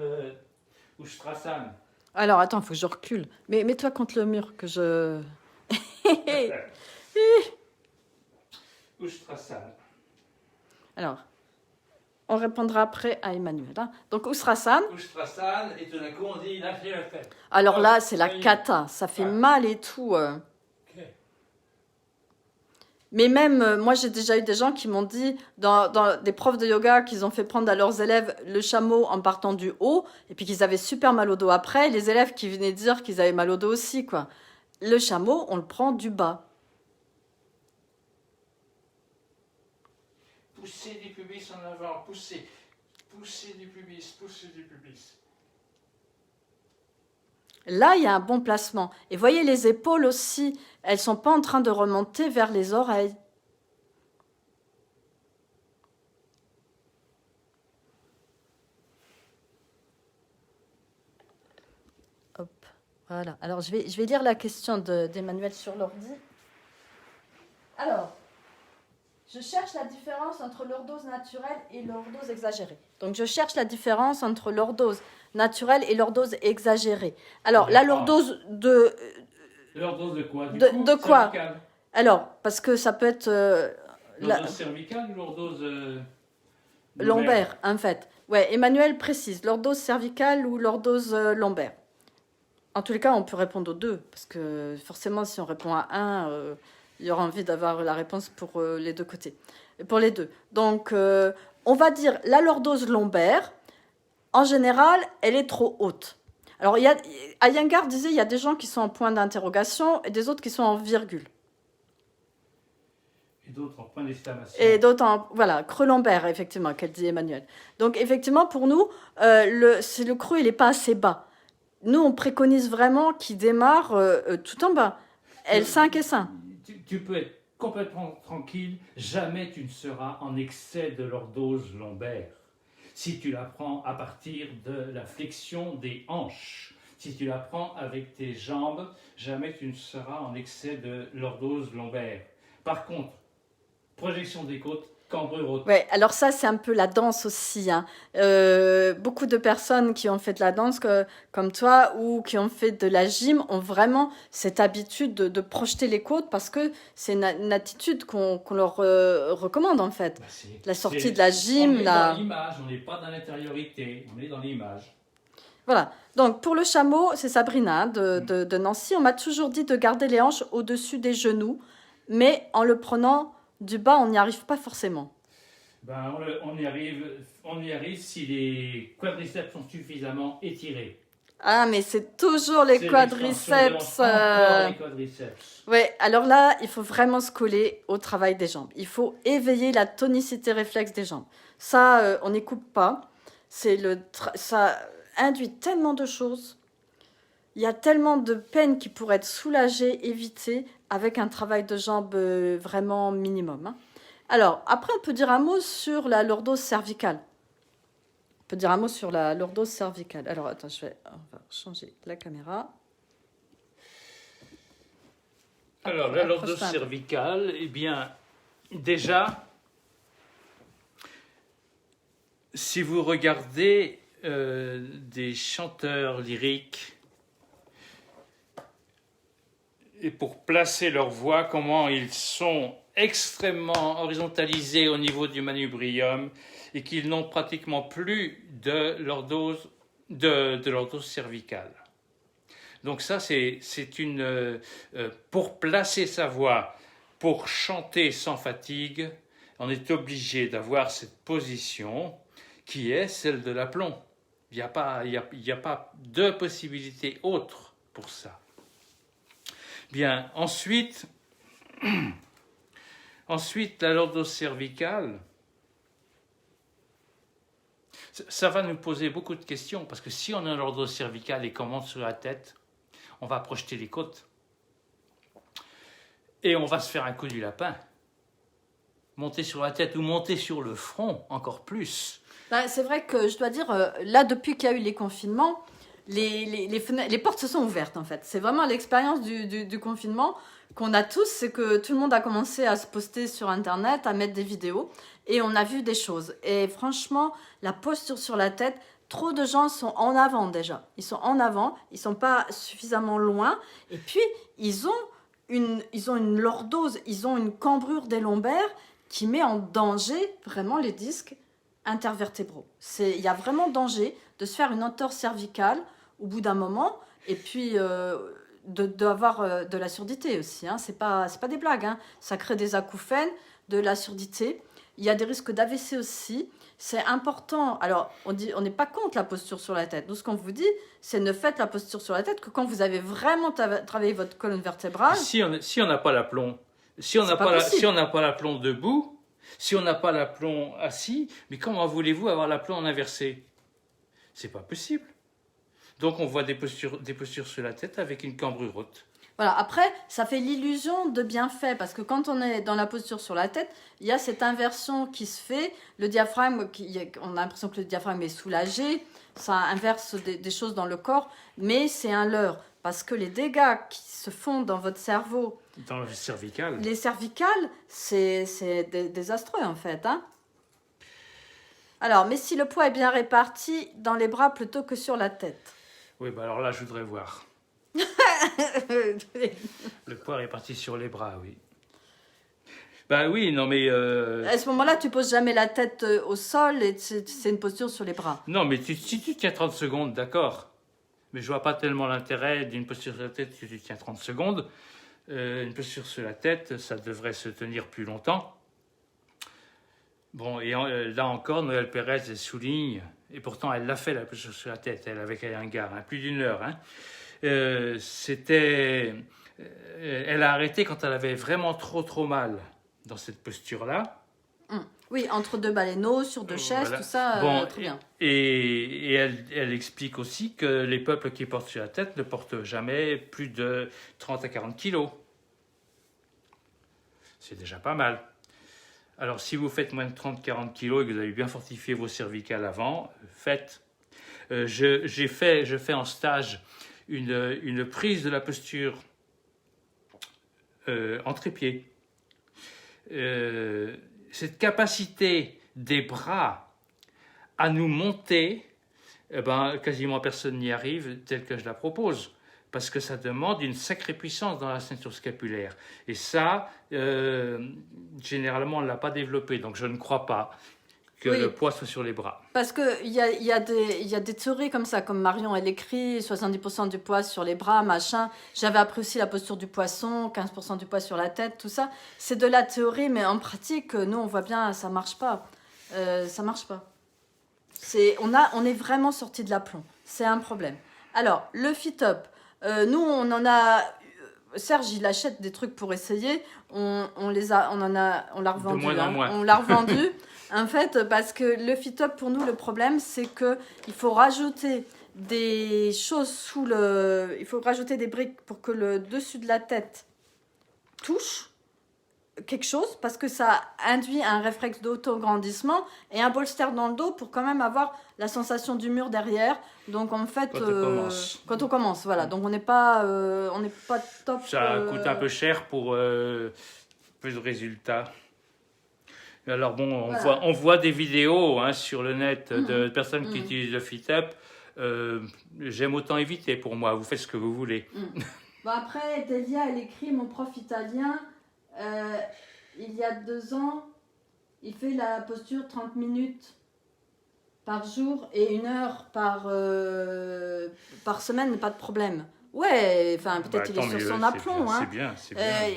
Ustrasana. Alors, attends, il faut que je recule. Mais mets-toi contre le mur, que je... Ustrasana. Alors, on répondra après à Emmanuel. Hein. Donc, Ustrasana. Ustrasana, et tout d'un coup, on dit lâchez la tête. Alors là, c'est la cata. Ça fait mal et tout. Okay. Mais même, moi, j'ai déjà eu des gens qui m'ont dit, dans des profs de yoga, qu'ils ont fait prendre à leurs élèves le chameau en partant du haut, et puis qu'ils avaient super mal au dos après. Les élèves qui venaient dire qu'ils avaient mal au dos aussi, quoi. Le chameau, on le prend du bas. Poussez du pubis en avant, poussez. Poussez du pubis, poussez du pubis. Là, il y a un bon placement. Et voyez les épaules aussi, elles ne sont pas en train de remonter vers les oreilles. Hop, voilà. Alors, je vais lire la question d'Emmanuel sur l'ordi. Alors, je cherche la différence entre lordose naturelle et lordose exagérée. Donc, je cherche la différence entre lordose naturelle et lordose exagérée. Alors, la lordose de... Lordose de quoi? De quoi? Alors, parce que ça peut être... lordose cervicale ou lordose... lombaire, en fait. Ouais, Emmanuel précise, lordose cervicale ou lordose lombaire. En tous les cas, on peut répondre aux deux, parce que forcément, si on répond à un... il y aura envie d'avoir la réponse pour les deux côtés. Pour les deux. Donc, on va dire la lordose lombaire, en général, elle est trop haute. Alors, Iyengar disait, il y a des gens qui sont en point d'interrogation et des autres qui sont en virgule. Et d'autres en point d'exclamation. Et d'autres en, voilà, creux lombaire, effectivement, qu'elle dit Emmanuel. Donc, effectivement, pour nous, si le creux, il n'est pas assez bas. Nous, on préconise vraiment qu'il démarre tout en bas. L5 et 5. Tu peux être complètement tranquille, jamais tu ne seras en excès de lordose lombaire. si tu la prends à partir de la flexion des hanches. Si tu la prends avec tes jambes, jamais tu ne seras en excès de lordose lombaire. Par contre, projection des côtes, cambrure haute. Ouais, alors ça, c'est un peu la danse aussi, hein. Beaucoup de personnes qui ont fait de la danse comme toi ou qui ont fait de la gym ont vraiment cette habitude de projeter les côtes parce que c'est une attitude qu'on leur recommande en fait. Bah, La sortie de la gym, on est la... dans l'image, on n'est pas dans l'intériorité, on est dans l'image. Voilà. Donc pour le chameau, c'est Sabrina de Nancy. On m'a toujours dit de garder les hanches au-dessus des genoux, mais en le prenant du bas, on n'y arrive pas forcément. Ben, on y arrive si les quadriceps sont suffisamment étirés. Ah, mais c'est toujours les C'est quadriceps. encore les quadriceps. Ouais, alors là, il faut vraiment se coller au travail des jambes. Il faut éveiller la tonicité réflexe des jambes. Ça, on n'y coupe pas. Ça induit tellement de choses. Il y a tellement de peines qui pourraient être soulagées, évitées, avec un travail de jambes vraiment minimum, hein. Alors, après, on peut dire un mot sur la lordose cervicale. On peut dire un mot sur la lordose cervicale. Alors, attends, on va changer la caméra. Alors, la lordose cervicale, eh bien, déjà, si vous regardez des chanteurs lyriques, et pour placer leur voix, comment ils sont extrêmement horizontalisés au niveau du manubrium et qu'ils n'ont pratiquement plus de lordose cervicale. Donc ça, c'est une... pour placer sa voix, pour chanter sans fatigue, on est obligé d'avoir cette position qui est celle de l'aplomb. Il n'y a pas de possibilité autre pour ça. Bien, ensuite, la lordose cervicale, ça va nous poser beaucoup de questions, parce que si on a une lordose cervicale et qu'on monte sur la tête, on va projeter les côtes. Et on va se faire un coup du lapin. Monter sur la tête ou monter sur le front, encore plus. Ben, c'est vrai que je dois dire, là, depuis qu'il y a eu les confinements, les portes se sont ouvertes en fait. C'est vraiment l'expérience du confinement qu'on a tous, c'est que tout le monde a commencé à se poster sur internet, à mettre des vidéos et on a vu des choses. Et franchement, la posture sur la tête, trop de gens sont en avant déjà. Ils sont en avant, ils sont pas suffisamment loin et puis ils ont une lordose, ils ont une cambrure des lombaires qui met en danger vraiment les disques intervertébraux. Il y a vraiment danger de se faire une entorse cervicale au bout d'un moment, et puis d'avoir de la surdité aussi, hein. C'est pas des blagues, hein. Ça crée des acouphènes, de la surdité. Il y a des risques d'AVC aussi. C'est important. Alors, on n'est pas contre la posture sur la tête. Nous, ce qu'on vous dit, c'est ne faites la posture sur la tête que quand vous avez vraiment travaillé votre colonne vertébrale. Si on n'a pas l'aplomb, si on n'a pas l'aplomb debout, si on n'a pas l'aplomb assis, mais comment voulez-vous avoir l'aplomb en inversé? C'est pas possible. Donc on voit des postures sur la tête avec une cambrure haute. Voilà, après, ça fait l'illusion de bienfait, parce que quand on est dans la posture sur la tête, il y a cette inversion qui se fait, le diaphragme, on a l'impression que le diaphragme est soulagé, ça inverse des choses dans le corps, mais c'est un leurre, parce que les dégâts qui se font dans votre cerveau... Dans le cervical. Les cervicales, c'est désastreux en fait, hein. Alors, mais si le poids est bien réparti dans les bras plutôt que sur la tête. Oui, bah alors là, je voudrais voir. Le poids est réparti sur les bras, oui. Ben oui, non mais... À ce moment-là, tu poses jamais la tête au sol et c'est une posture sur les bras. Non, mais si tu tiens 30 secondes, d'accord. Mais je vois pas tellement l'intérêt d'une posture sur la tête si tu tiens 30 secondes. Une posture sur la tête, ça devrait se tenir plus longtemps. Bon, et là encore, Noël Pérez elle souligne, et pourtant elle l'a fait la posture sur la tête, elle avec un gars, hein, plus d'une heure. Hein. Elle a arrêté quand elle avait vraiment trop mal dans cette posture-là. Oui, entre deux baleineaux, sur deux chaises, voilà. Tout ça, bon, très bien. Et elle explique aussi que les peuples qui portent sur la tête ne portent jamais plus de 30 à 40 kilos. C'est déjà pas mal. Alors, si vous faites moins de 30-40 kg et que vous avez bien fortifié vos cervicales avant, faites. Je fais en stage une prise de la posture en trépied. Cette capacité des bras à nous monter, eh ben, quasiment personne n'y arrive telle que je la propose. Parce que ça demande une sacrée puissance dans la ceinture scapulaire. Et ça, généralement, on ne l'a pas développé. Donc, je ne crois pas que le poids soit sur les bras. Parce qu'il y a des théories comme ça, comme Marion, elle écrit 70% du poids sur les bras, machin. J'avais appris aussi la posture du poisson, 15% du poids sur la tête, tout ça. C'est de la théorie, mais en pratique, nous, on voit bien, ça ne marche pas. Ça ne marche pas. On est vraiment sorti de l'aplomb. C'est un problème. Alors, le fit-up. Nous, on en a... Serge, il achète des trucs pour essayer. On l'a revendu. De moins en moins. On l'a revendu. En fait, parce que le fit-up, pour nous, le problème, c'est qu'il faut rajouter des choses il faut rajouter des briques pour que le dessus de la tête touche quelque chose, parce que ça induit un réflexe d'autograndissement et un bolster dans le dos pour quand même avoir la sensation du mur derrière. Donc en fait, quand on commence, voilà. Donc on n'est pas top. Ça coûte un peu cher pour peu de résultats. Alors bon, on voit des vidéos sur le net de personnes qui utilisent le fit-up. J'aime autant éviter pour moi. Vous faites ce que vous voulez. Bon, après, Delia, elle écrit, mon prof italien, il y a 2 ans, il fait la posture 30 minutes par jour et 1 heure par semaine, pas de problème. Ouais, enfin peut-être il est sur son aplomb. C'est bien.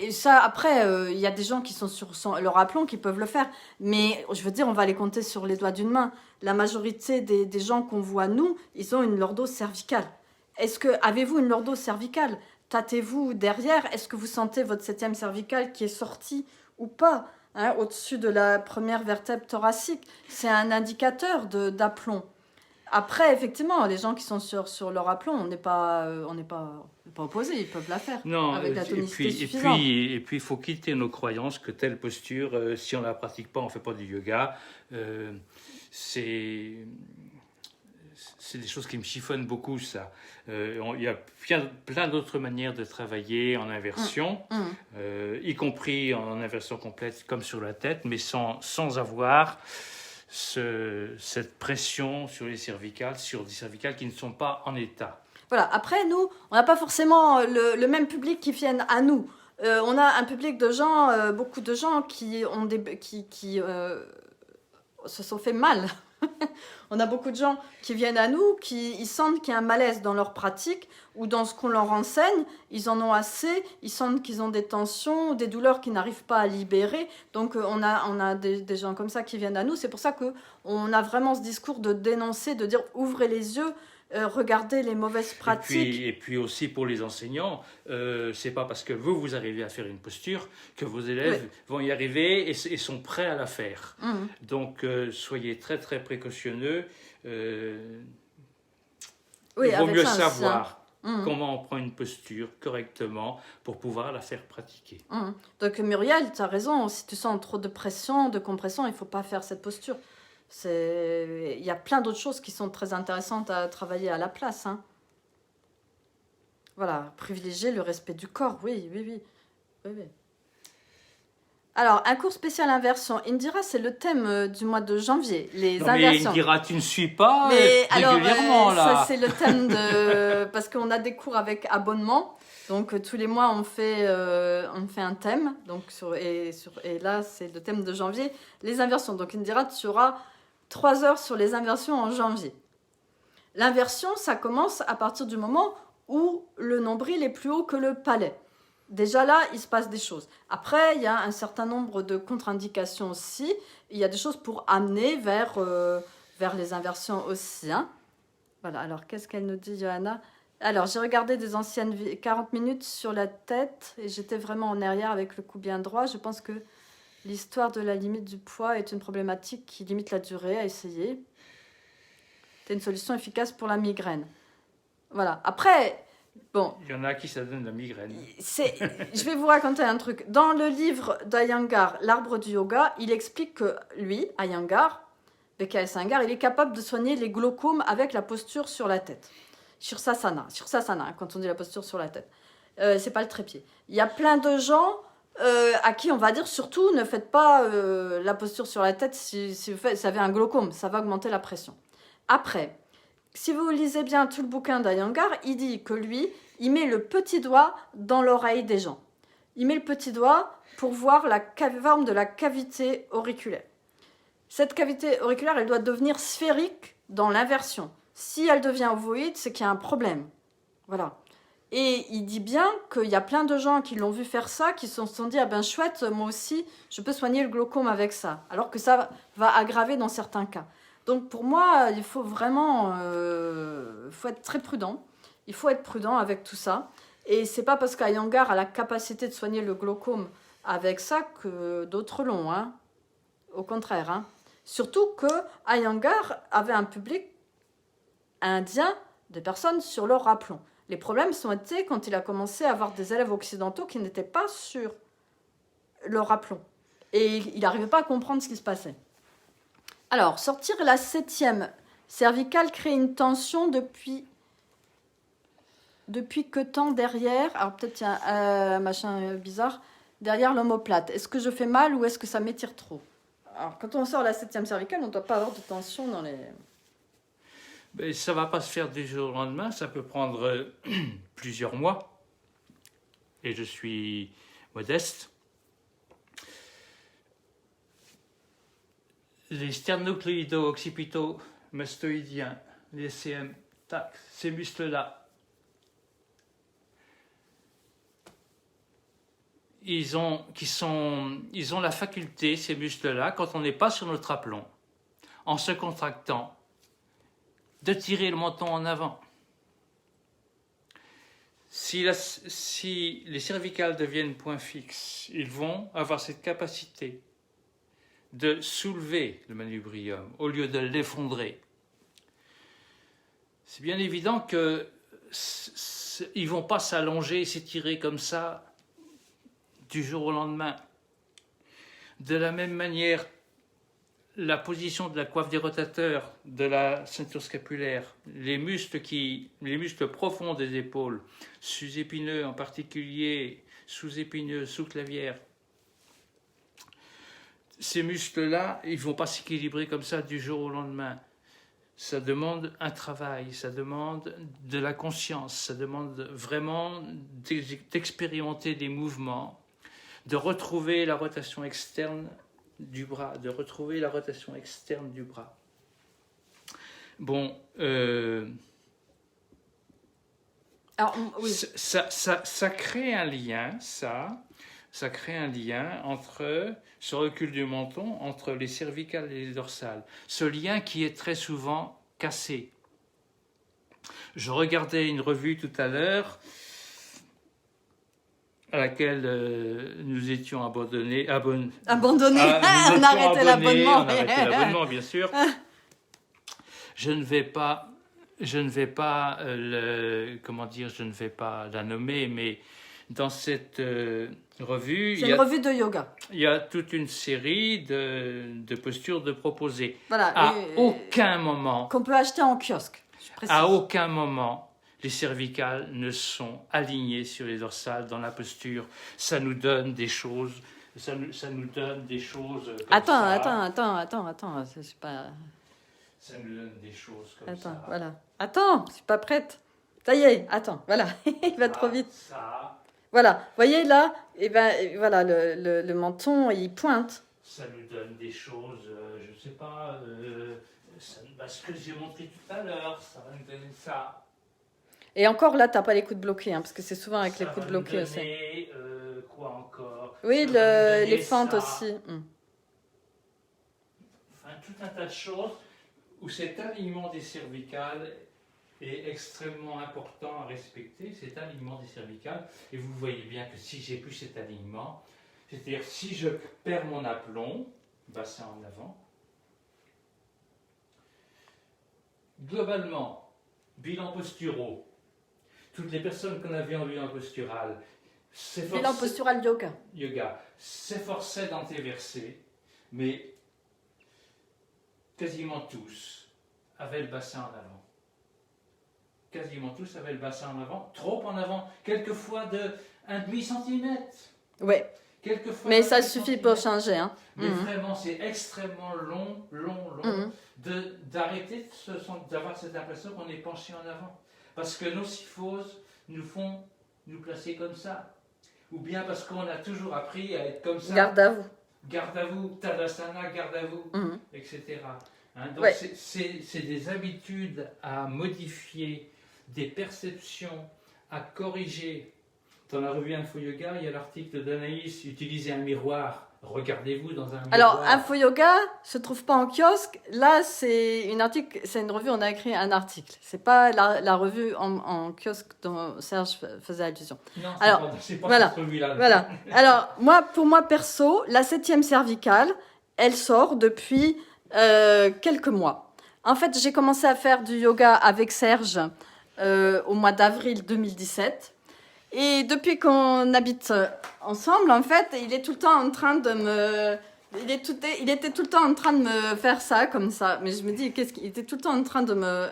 Et ça, après, il y a des gens qui sont sur leur aplomb qui peuvent le faire. Mais je veux dire, on va les compter sur les doigts d'une main. La majorité des gens qu'on voit, nous, ils ont une lordose cervicale. Avez-vous une lordose cervicale? Tâtez-vous derrière. Est-ce que vous sentez votre 7e cervicale qui est sortie ou pas, au-dessus de la première vertèbre thoracique? C'est un indicateur d'aplomb. Après, effectivement, les gens qui sont sur leur aplomb, on n'est pas opposés, ils peuvent la faire. Non, avec la tonicité suffisante. Et puis, il faut quitter nos croyances que telle posture, si on ne la pratique pas, on ne fait pas du yoga. C'est des choses qui me chiffonnent beaucoup, ça. Il y a plein d'autres manières de travailler en inversion, y compris en inversion complète, comme sur la tête, mais sans avoir cette pression sur les cervicales, sur des cervicales qui ne sont pas en état. Voilà. Après, nous, on n'a pas forcément le même public qui viennent à nous. On a un public de gens, beaucoup de gens qui se sont fait mal. On a beaucoup de gens qui viennent à nous, ils sentent qu'il y a un malaise dans leur pratique ou dans ce qu'on leur enseigne, ils en ont assez, ils sentent qu'ils ont des tensions, des douleurs qu'ils n'arrivent pas à libérer. Donc on a des gens comme ça qui viennent à nous. C'est pour ça qu'on a vraiment ce discours de dénoncer, de dire ouvrez les yeux, regardez les mauvaises pratiques. Et puis aussi pour les enseignants, c'est pas parce que vous arrivez à faire une posture que vos élèves vont y arriver et sont prêts à la faire. Donc soyez très très précautionneux. Il vaut mieux savoir comment on prend une posture correctement pour pouvoir la faire pratiquer. Donc Muriel, tu as raison, si tu sens trop de pression, de compression, il ne faut pas faire cette posture. Il y a plein d'autres choses qui sont très intéressantes à travailler à la place. Voilà, privilégier le respect du corps, oui. Alors, un cours spécial inversion. Indira, c'est le thème du mois de janvier, les inversions. Mais Indira, tu ne suis pas régulièrement, là. Ça, c'est le thème de... Parce qu'on a des cours avec abonnement. Donc, tous les mois, on fait un thème. Donc, et là, c'est le thème de janvier, les inversions. Donc, Indira, tu auras 3 heures sur les inversions en janvier. L'inversion, ça commence à partir du moment où le nombril est plus haut que le palais. Déjà là, il se passe des choses. Après, il y a un certain nombre de contre-indications aussi. Il y a des choses pour amener vers les inversions aussi. Voilà, alors qu'est-ce qu'elle nous dit, Johanna? Alors, j'ai regardé des anciennes 40 minutes sur la tête et j'étais vraiment en arrière avec le cou bien droit. Je pense que l'histoire de la limite du poids est une problématique qui limite la durée à essayer. C'est une solution efficace pour la migraine. Voilà. Après, Bon, Il y en a à qui ça donne la migraine. je vais vous raconter un truc. Dans le livre d'Iyengar, L'arbre du yoga, il explique que lui, Iyengar, BKS Iyengar, il est capable de soigner les glaucomes avec la posture sur la tête. Sursasana, quand on dit la posture sur la tête. C'est pas le trépied. Il y a plein de gens à qui on va dire surtout ne faites pas la posture sur la tête si vous avez un glaucome, ça va augmenter la pression. Après, si vous lisez bien tout le bouquin d'Iyengar, il dit que lui, il met le petit doigt dans l'oreille des gens. Il met le petit doigt pour voir la forme de la cavité auriculaire. Cette cavité auriculaire, elle doit devenir sphérique dans l'inversion. Si elle devient ovoïde, c'est qu'il y a un problème. Voilà. Et il dit bien qu'il y a plein de gens qui l'ont vu faire ça, qui se sont dit « Ah ben chouette, moi aussi, je peux soigner le glaucome avec ça. » Alors que ça va aggraver dans certains cas. Donc pour moi, il faut vraiment faut être très prudent. Il faut être prudent avec tout ça. Et c'est pas parce qu'Iyengar a la capacité de soigner le glaucome avec ça que d'autres l'ont. Hein. Au contraire. Hein. Surtout que Iyengar avait un public indien de personnes sur leur aplomb. Les problèmes sont été quand il a commencé à avoir des élèves occidentaux qui n'étaient pas sur leur aplomb. Et il n'arrivait pas à comprendre ce qui se passait. Alors, sortir la 7e cervicale crée une tension depuis que temps derrière. Alors peut-être il y a un machin bizarre. Derrière l'omoplate. Est-ce que je fais mal ou est-ce que ça m'étire trop? Alors, quand on sort la 7e cervicale, on ne doit pas avoir de tension dans les... Mais ça ne va pas se faire du jour au lendemain, ça peut prendre plusieurs mois. Et je suis modeste. Les sternocléido-occipito-mastoïdiens, les CM, tac, ces muscles-là, ils ont la faculté, ces muscles-là, quand on n'est pas sur notre aplomb, en se contractant, de tirer le menton en avant. Si les cervicales deviennent point fixe, ils vont avoir cette capacité de soulever le manubrium au lieu de l'effondrer. C'est bien évident qu'ils ne vont pas s'allonger et s'étirer comme ça du jour au lendemain. De la même manière, la position de la coiffe des rotateurs, de la ceinture scapulaire, les muscles profonds des épaules, sus-épineux en particulier, sous-épineux, sous-clavière, ces muscles-là, ils ne vont pas s'équilibrer comme ça du jour au lendemain. Ça demande un travail, ça demande de la conscience, ça demande vraiment d'expérimenter des mouvements, de retrouver la rotation externe du bras, de retrouver la rotation externe du bras. Bon, Alors, oui. ça crée un lien, ça crée un lien entre ce recul du menton, entre les cervicales et les dorsales. Ce lien qui est très souvent cassé. Je regardais une revue tout à l'heure à laquelle nous étions abandonnés. Abandonné. On a arrêté l'abonnement. On a arrêté l'abonnement, bien sûr. Je ne vais pas la nommer, mais dans cette revue... C'est une revue de yoga. Il y a toute une série de postures de proposées. Voilà. À aucun moment... Qu'on peut acheter en kiosque, je précise. À aucun moment, les cervicales ne sont alignées sur les dorsales dans la posture. Ça nous donne des choses... Ça nous donne des choses comme Attends. C'est pas... Ça nous donne des choses comme ça. Attends, voilà. Attends, je suis pas prête. Ça y est, attends, voilà. Il va trop vite. Ça. Voilà, vous voyez là, et voilà, le menton, il pointe. Ça nous donne des choses, je ne sais pas, ce que j'ai montré tout à l'heure, ça va nous donner ça. Et encore là, tu n'as pas les coudes bloqués, hein, parce que c'est souvent avec les coudes bloqués aussi. Quoi encore? Oui, les fentes aussi. Enfin, tout un tas de choses où cet alignement des cervicales est extrêmement important à respecter, cet alignement des cervicales. Et vous voyez bien que si j'ai plus cet alignement, c'est-à-dire si je perds mon aplomb, bassin en avant, globalement, bilan posturaux, toutes les personnes qu'on avait en bilan postural Bilan postural yoga s'efforçaient d'antéverser, mais quasiment tous avaient le bassin en avant. Quasiment tous avaient le bassin en avant, trop en avant, quelquefois de 1,5 cm. Oui. Quelquefois mais ça suffit pour changer. Hein. Mais vraiment, c'est extrêmement long d'arrêter d'avoir cette impression qu'on est penché en avant. Parce que nos syphoses nous font nous placer comme ça. Ou bien parce qu'on a toujours appris à être comme ça. Garde à vous. Garde à vous, Tadasana, garde à vous, etc. Hein, donc Ouais. c'est des habitudes à modifier, des perceptions à corriger. Dans la revue Info Yoga, il y a l'article d'Anaïs, utilisez un miroir, regardez-vous dans un miroir. Alors, Info Yoga se trouve pas en kiosque. Là, c'est une revue, on a écrit un article. C'est pas la revue en kiosque dont Serge faisait allusion. Non, Alors, c'est pas voilà, cette revue-là. Voilà. Alors, pour moi perso, la 7e cervicale, elle sort depuis quelques mois. En fait, j'ai commencé à faire du yoga avec Serge au mois d'avril 2017. Et depuis qu'on habite ensemble, en fait, il est tout le temps en train de me... Il était tout le temps en train de me faire ça, comme ça. Mais je me dis, il était tout le temps en train de me...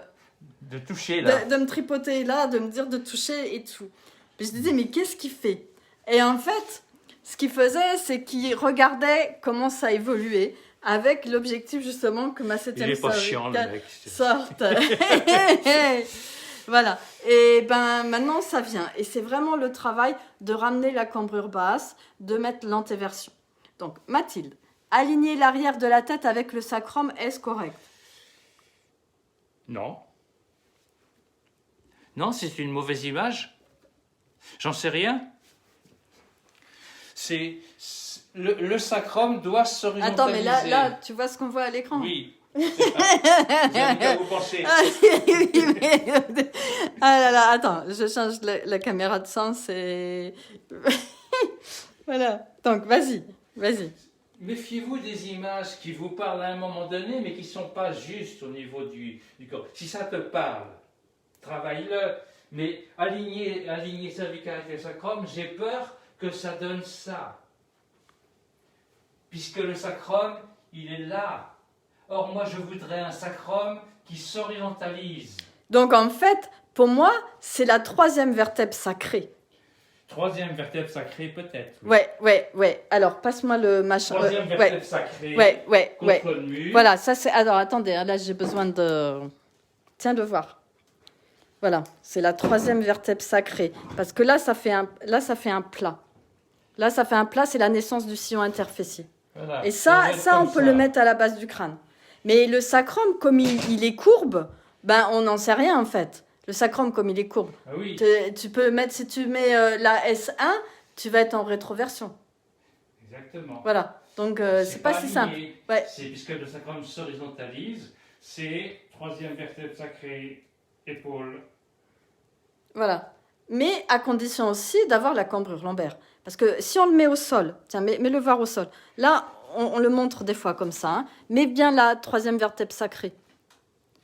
De toucher, là. De me tripoter là, de me dire de toucher et tout. Puis je disais, mais qu'est-ce qu'il fait? Et en fait, ce qu'il faisait, c'est qu'il regardait comment ça évoluait, avec l'objectif justement que ma 7e Il est pas chiant, le mec. sorte. Voilà. Et ben maintenant, ça vient. Et c'est vraiment le travail de ramener la cambrure basse, de mettre l'antéversion. Donc, Mathilde, aligner l'arrière de la tête avec le sacrum, est-ce correct? Non. Non, c'est une mauvaise image. J'en sais rien. Le sacrum doit s'horientaliser. Attends, mais là, tu vois ce qu'on voit à l'écran? Oui. J'invite à vous penser. Ah là là, attends, je change la caméra de sens et... Voilà, donc vas-y. Méfiez-vous des images qui vous parlent à un moment donné, mais qui ne sont pas justes au niveau du corps. Si ça te parle, travaille-le. Mais aligner cervical avec le sacrum, j'ai peur que ça donne ça. Puisque le sacrum, il est là. Or, moi, je voudrais un sacrum qui s'orientalise. Donc en fait, pour moi, c'est la 3e vertèbre sacrée. 3e vertèbre sacrée, peut-être. Oui. Ouais. Alors, passe-moi le machin. 3e vertèbre sacrée. Ouais. Contre le mur. Voilà, ça c'est... Alors, attendez, là, j'ai besoin de... Tiens, de voir. Voilà, c'est la 3e vertèbre sacrée. Parce que là, ça fait un plat. Là, ça fait un plat, c'est la naissance du sillon interfessier. Voilà. Et ça on peut le mettre à la base du crâne. Mais le sacrum, comme il est courbe, ben, on n'en sait rien, en fait. Le sacrum, comme il est courbe. Ah oui. Tu peux mettre, si tu mets la S1, tu vas être en rétroversion. Exactement. Voilà. Donc, c'est pas si simple. Ouais. C'est puisque le sacrum s'horizontalise, c'est 3e vertèbre sacrée, épaule. Voilà. Mais à condition aussi d'avoir la cambrure lombaire. Parce que si on le met au sol, tiens, mets-le voir au sol. Là, on le montre des fois comme ça. Hein, mets bien la 3e vertèbre sacrée.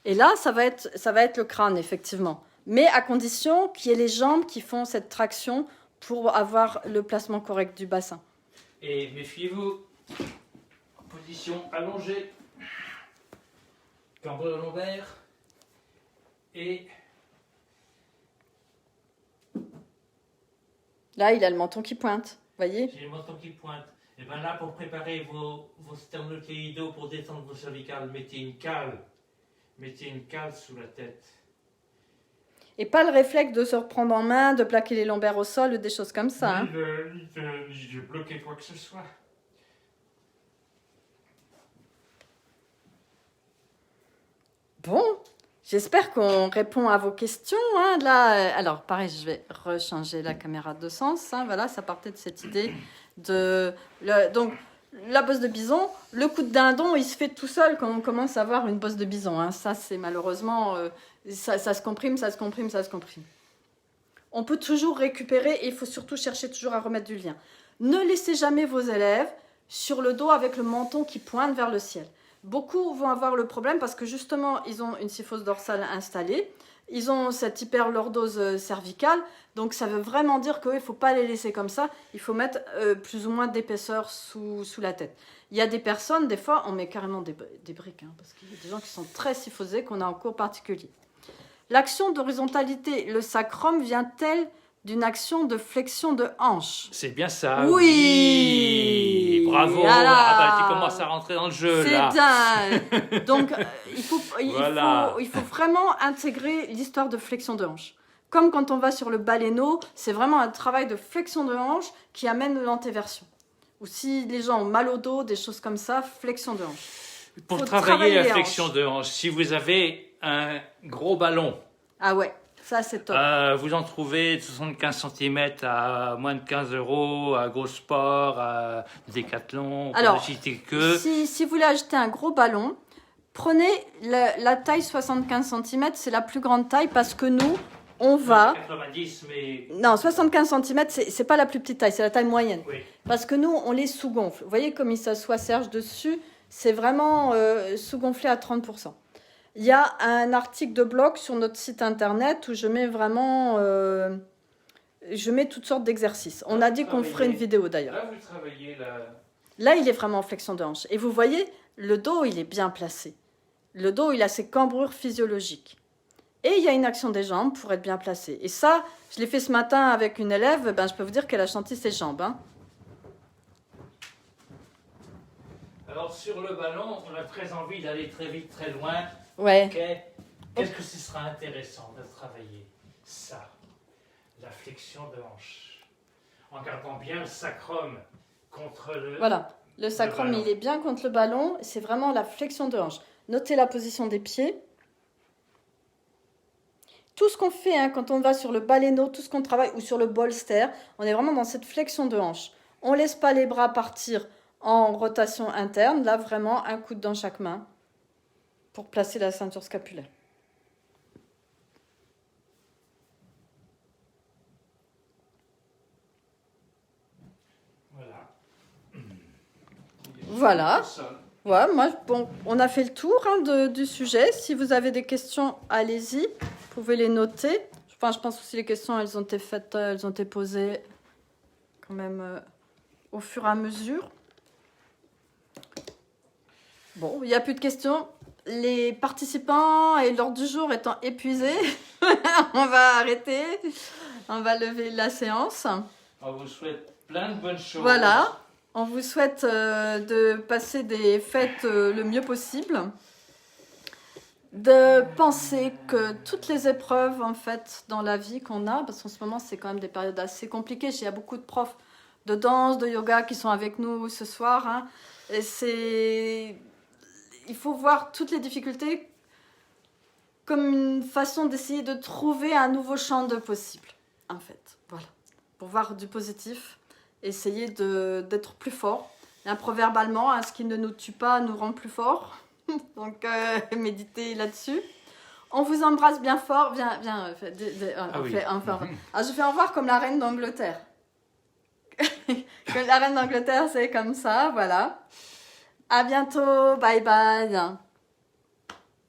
Et là, ça va être le crâne, effectivement. Mais à condition qu'il y ait les jambes qui font cette traction pour avoir le placement correct du bassin. Et méfiez-vous, en position allongée, cambrure lombaire, et... Là, il a le menton qui pointe, voyez? J'ai le menton qui pointe. Et bien là, pour préparer vos sternocléidaux, pour détendre vos cervicales, mettez une cale. Mettez une cale sous la tête. Et pas le réflexe de se reprendre en main, de plaquer les lombaires au sol ou des choses comme ça. Hein. Ni de bloquer quoi que ce soit. Bon, j'espère qu'on répond à vos questions. Hein. Là, alors, pareil, je vais rechanger la caméra de sens. Hein. Voilà, ça partait de cette idée de... donc, la bosse de bison, le coup de dindon, il se fait tout seul quand on commence à avoir une bosse de bison. Hein. Ça, c'est malheureusement... ça se comprime. On peut toujours récupérer et il faut surtout chercher toujours à remettre du lien. Ne laissez jamais vos élèves sur le dos avec le menton qui pointe vers le ciel. Beaucoup vont avoir le problème parce que justement, ils ont une syphose dorsale installée. ils ont cette hyperlordose cervicale, donc ça veut vraiment dire qu'il ne faut pas les laisser comme ça, il faut mettre plus ou moins d'épaisseur sous la tête. Il y a des personnes, des fois, on met carrément des briques, hein, parce qu'il y a des gens qui sont très syphosés, qu'on a en cours particulier. L'action d'horizontalité, le sacrum vient-elle d'une action de flexion de hanche? C'est bien ça. Oui. Bravo. Voilà. Ah bah, tu commences à rentrer dans le jeu là. C'est dingue. Donc il faut vraiment intégrer l'histoire de flexion de hanche. Comme quand on va sur le baleineau, c'est vraiment un travail de flexion de hanche qui amène l'antéversion. Ou si les gens ont mal au dos, des choses comme ça, flexion de hanche. Pour travailler la flexion de hanche, si vous avez un gros ballon, ah ouais, ça c'est top. Vous en trouvez 75 cm à moins de 15 €, à Go Sport, à Decathlon, alors, que... si vous voulez acheter un gros ballon, prenez la taille 75 cm, c'est la plus grande taille parce que nous, on va... 90, mais... Non, 75 cm, c'est pas la plus petite taille, c'est la taille moyenne. Oui. Parce que nous, on les sous-gonfle. Vous voyez comme il s'assoit Serge dessus, c'est vraiment sous-gonflé à 30%. Il y a un article de blog sur notre site internet où je mets vraiment... je mets toutes sortes d'exercices. On a dit qu'on ferait une vidéo d'ailleurs. Là, vous travaillez Là, il est vraiment en flexion de hanche. Et vous voyez, le dos, il est bien placé. Le dos, il a ses cambrures physiologiques. Et il y a une action des jambes pour être bien placé. Et ça, je l'ai fait ce matin avec une élève, je peux vous dire qu'elle a chanté ses jambes. Hein. Alors, sur le ballon, on a très envie d'aller très vite, très loin. Ouais. Okay. Qu'est-ce que ce sera intéressant de travailler? Ça, la flexion de hanche. En gardant bien le sacrum contre le... Voilà, le sacrum, il est bien contre le ballon. C'est vraiment la flexion de hanche. Notez la position des pieds. Tout ce qu'on fait hein, quand on va sur le baleineau, tout ce qu'on travaille, ou sur le bolster, on est vraiment dans cette flexion de hanche. On ne laisse pas les bras partir en rotation interne. Là, vraiment, un coude dans chaque main pour placer la ceinture scapulaire. Voilà. Ouais, moi, bon, on a fait le tour hein, du sujet. Si vous avez des questions, allez-y. Vous pouvez les noter. Enfin, je pense aussi les questions, elles ont été faites, elles ont été posées quand même au fur et à mesure. Bon, il n'y a plus de questions. Les participants et l'ordre du jour étant épuisés, on va arrêter. On va lever la séance. On vous souhaite plein de bonnes choses. Voilà. On vous souhaite de passer des fêtes le mieux possible. De penser que toutes les épreuves, en fait, dans la vie qu'on a, parce qu'en ce moment, c'est quand même des périodes assez compliquées. Il y a beaucoup de profs de danse, de yoga qui sont avec nous ce soir. Hein. Et il faut voir toutes les difficultés comme une façon d'essayer de trouver un nouveau champ de possible, en fait. Voilà. Pour voir du positif, essayer d'être plus fort. Il y a un proverbe allemand, hein, ce qui ne nous tue pas nous rend plus fort. Donc, méditez là-dessus. On vous embrasse bien fort. Viens. Je fais au revoir comme la reine d'Angleterre. La reine d'Angleterre, c'est comme ça, voilà. À bientôt. Bye bye.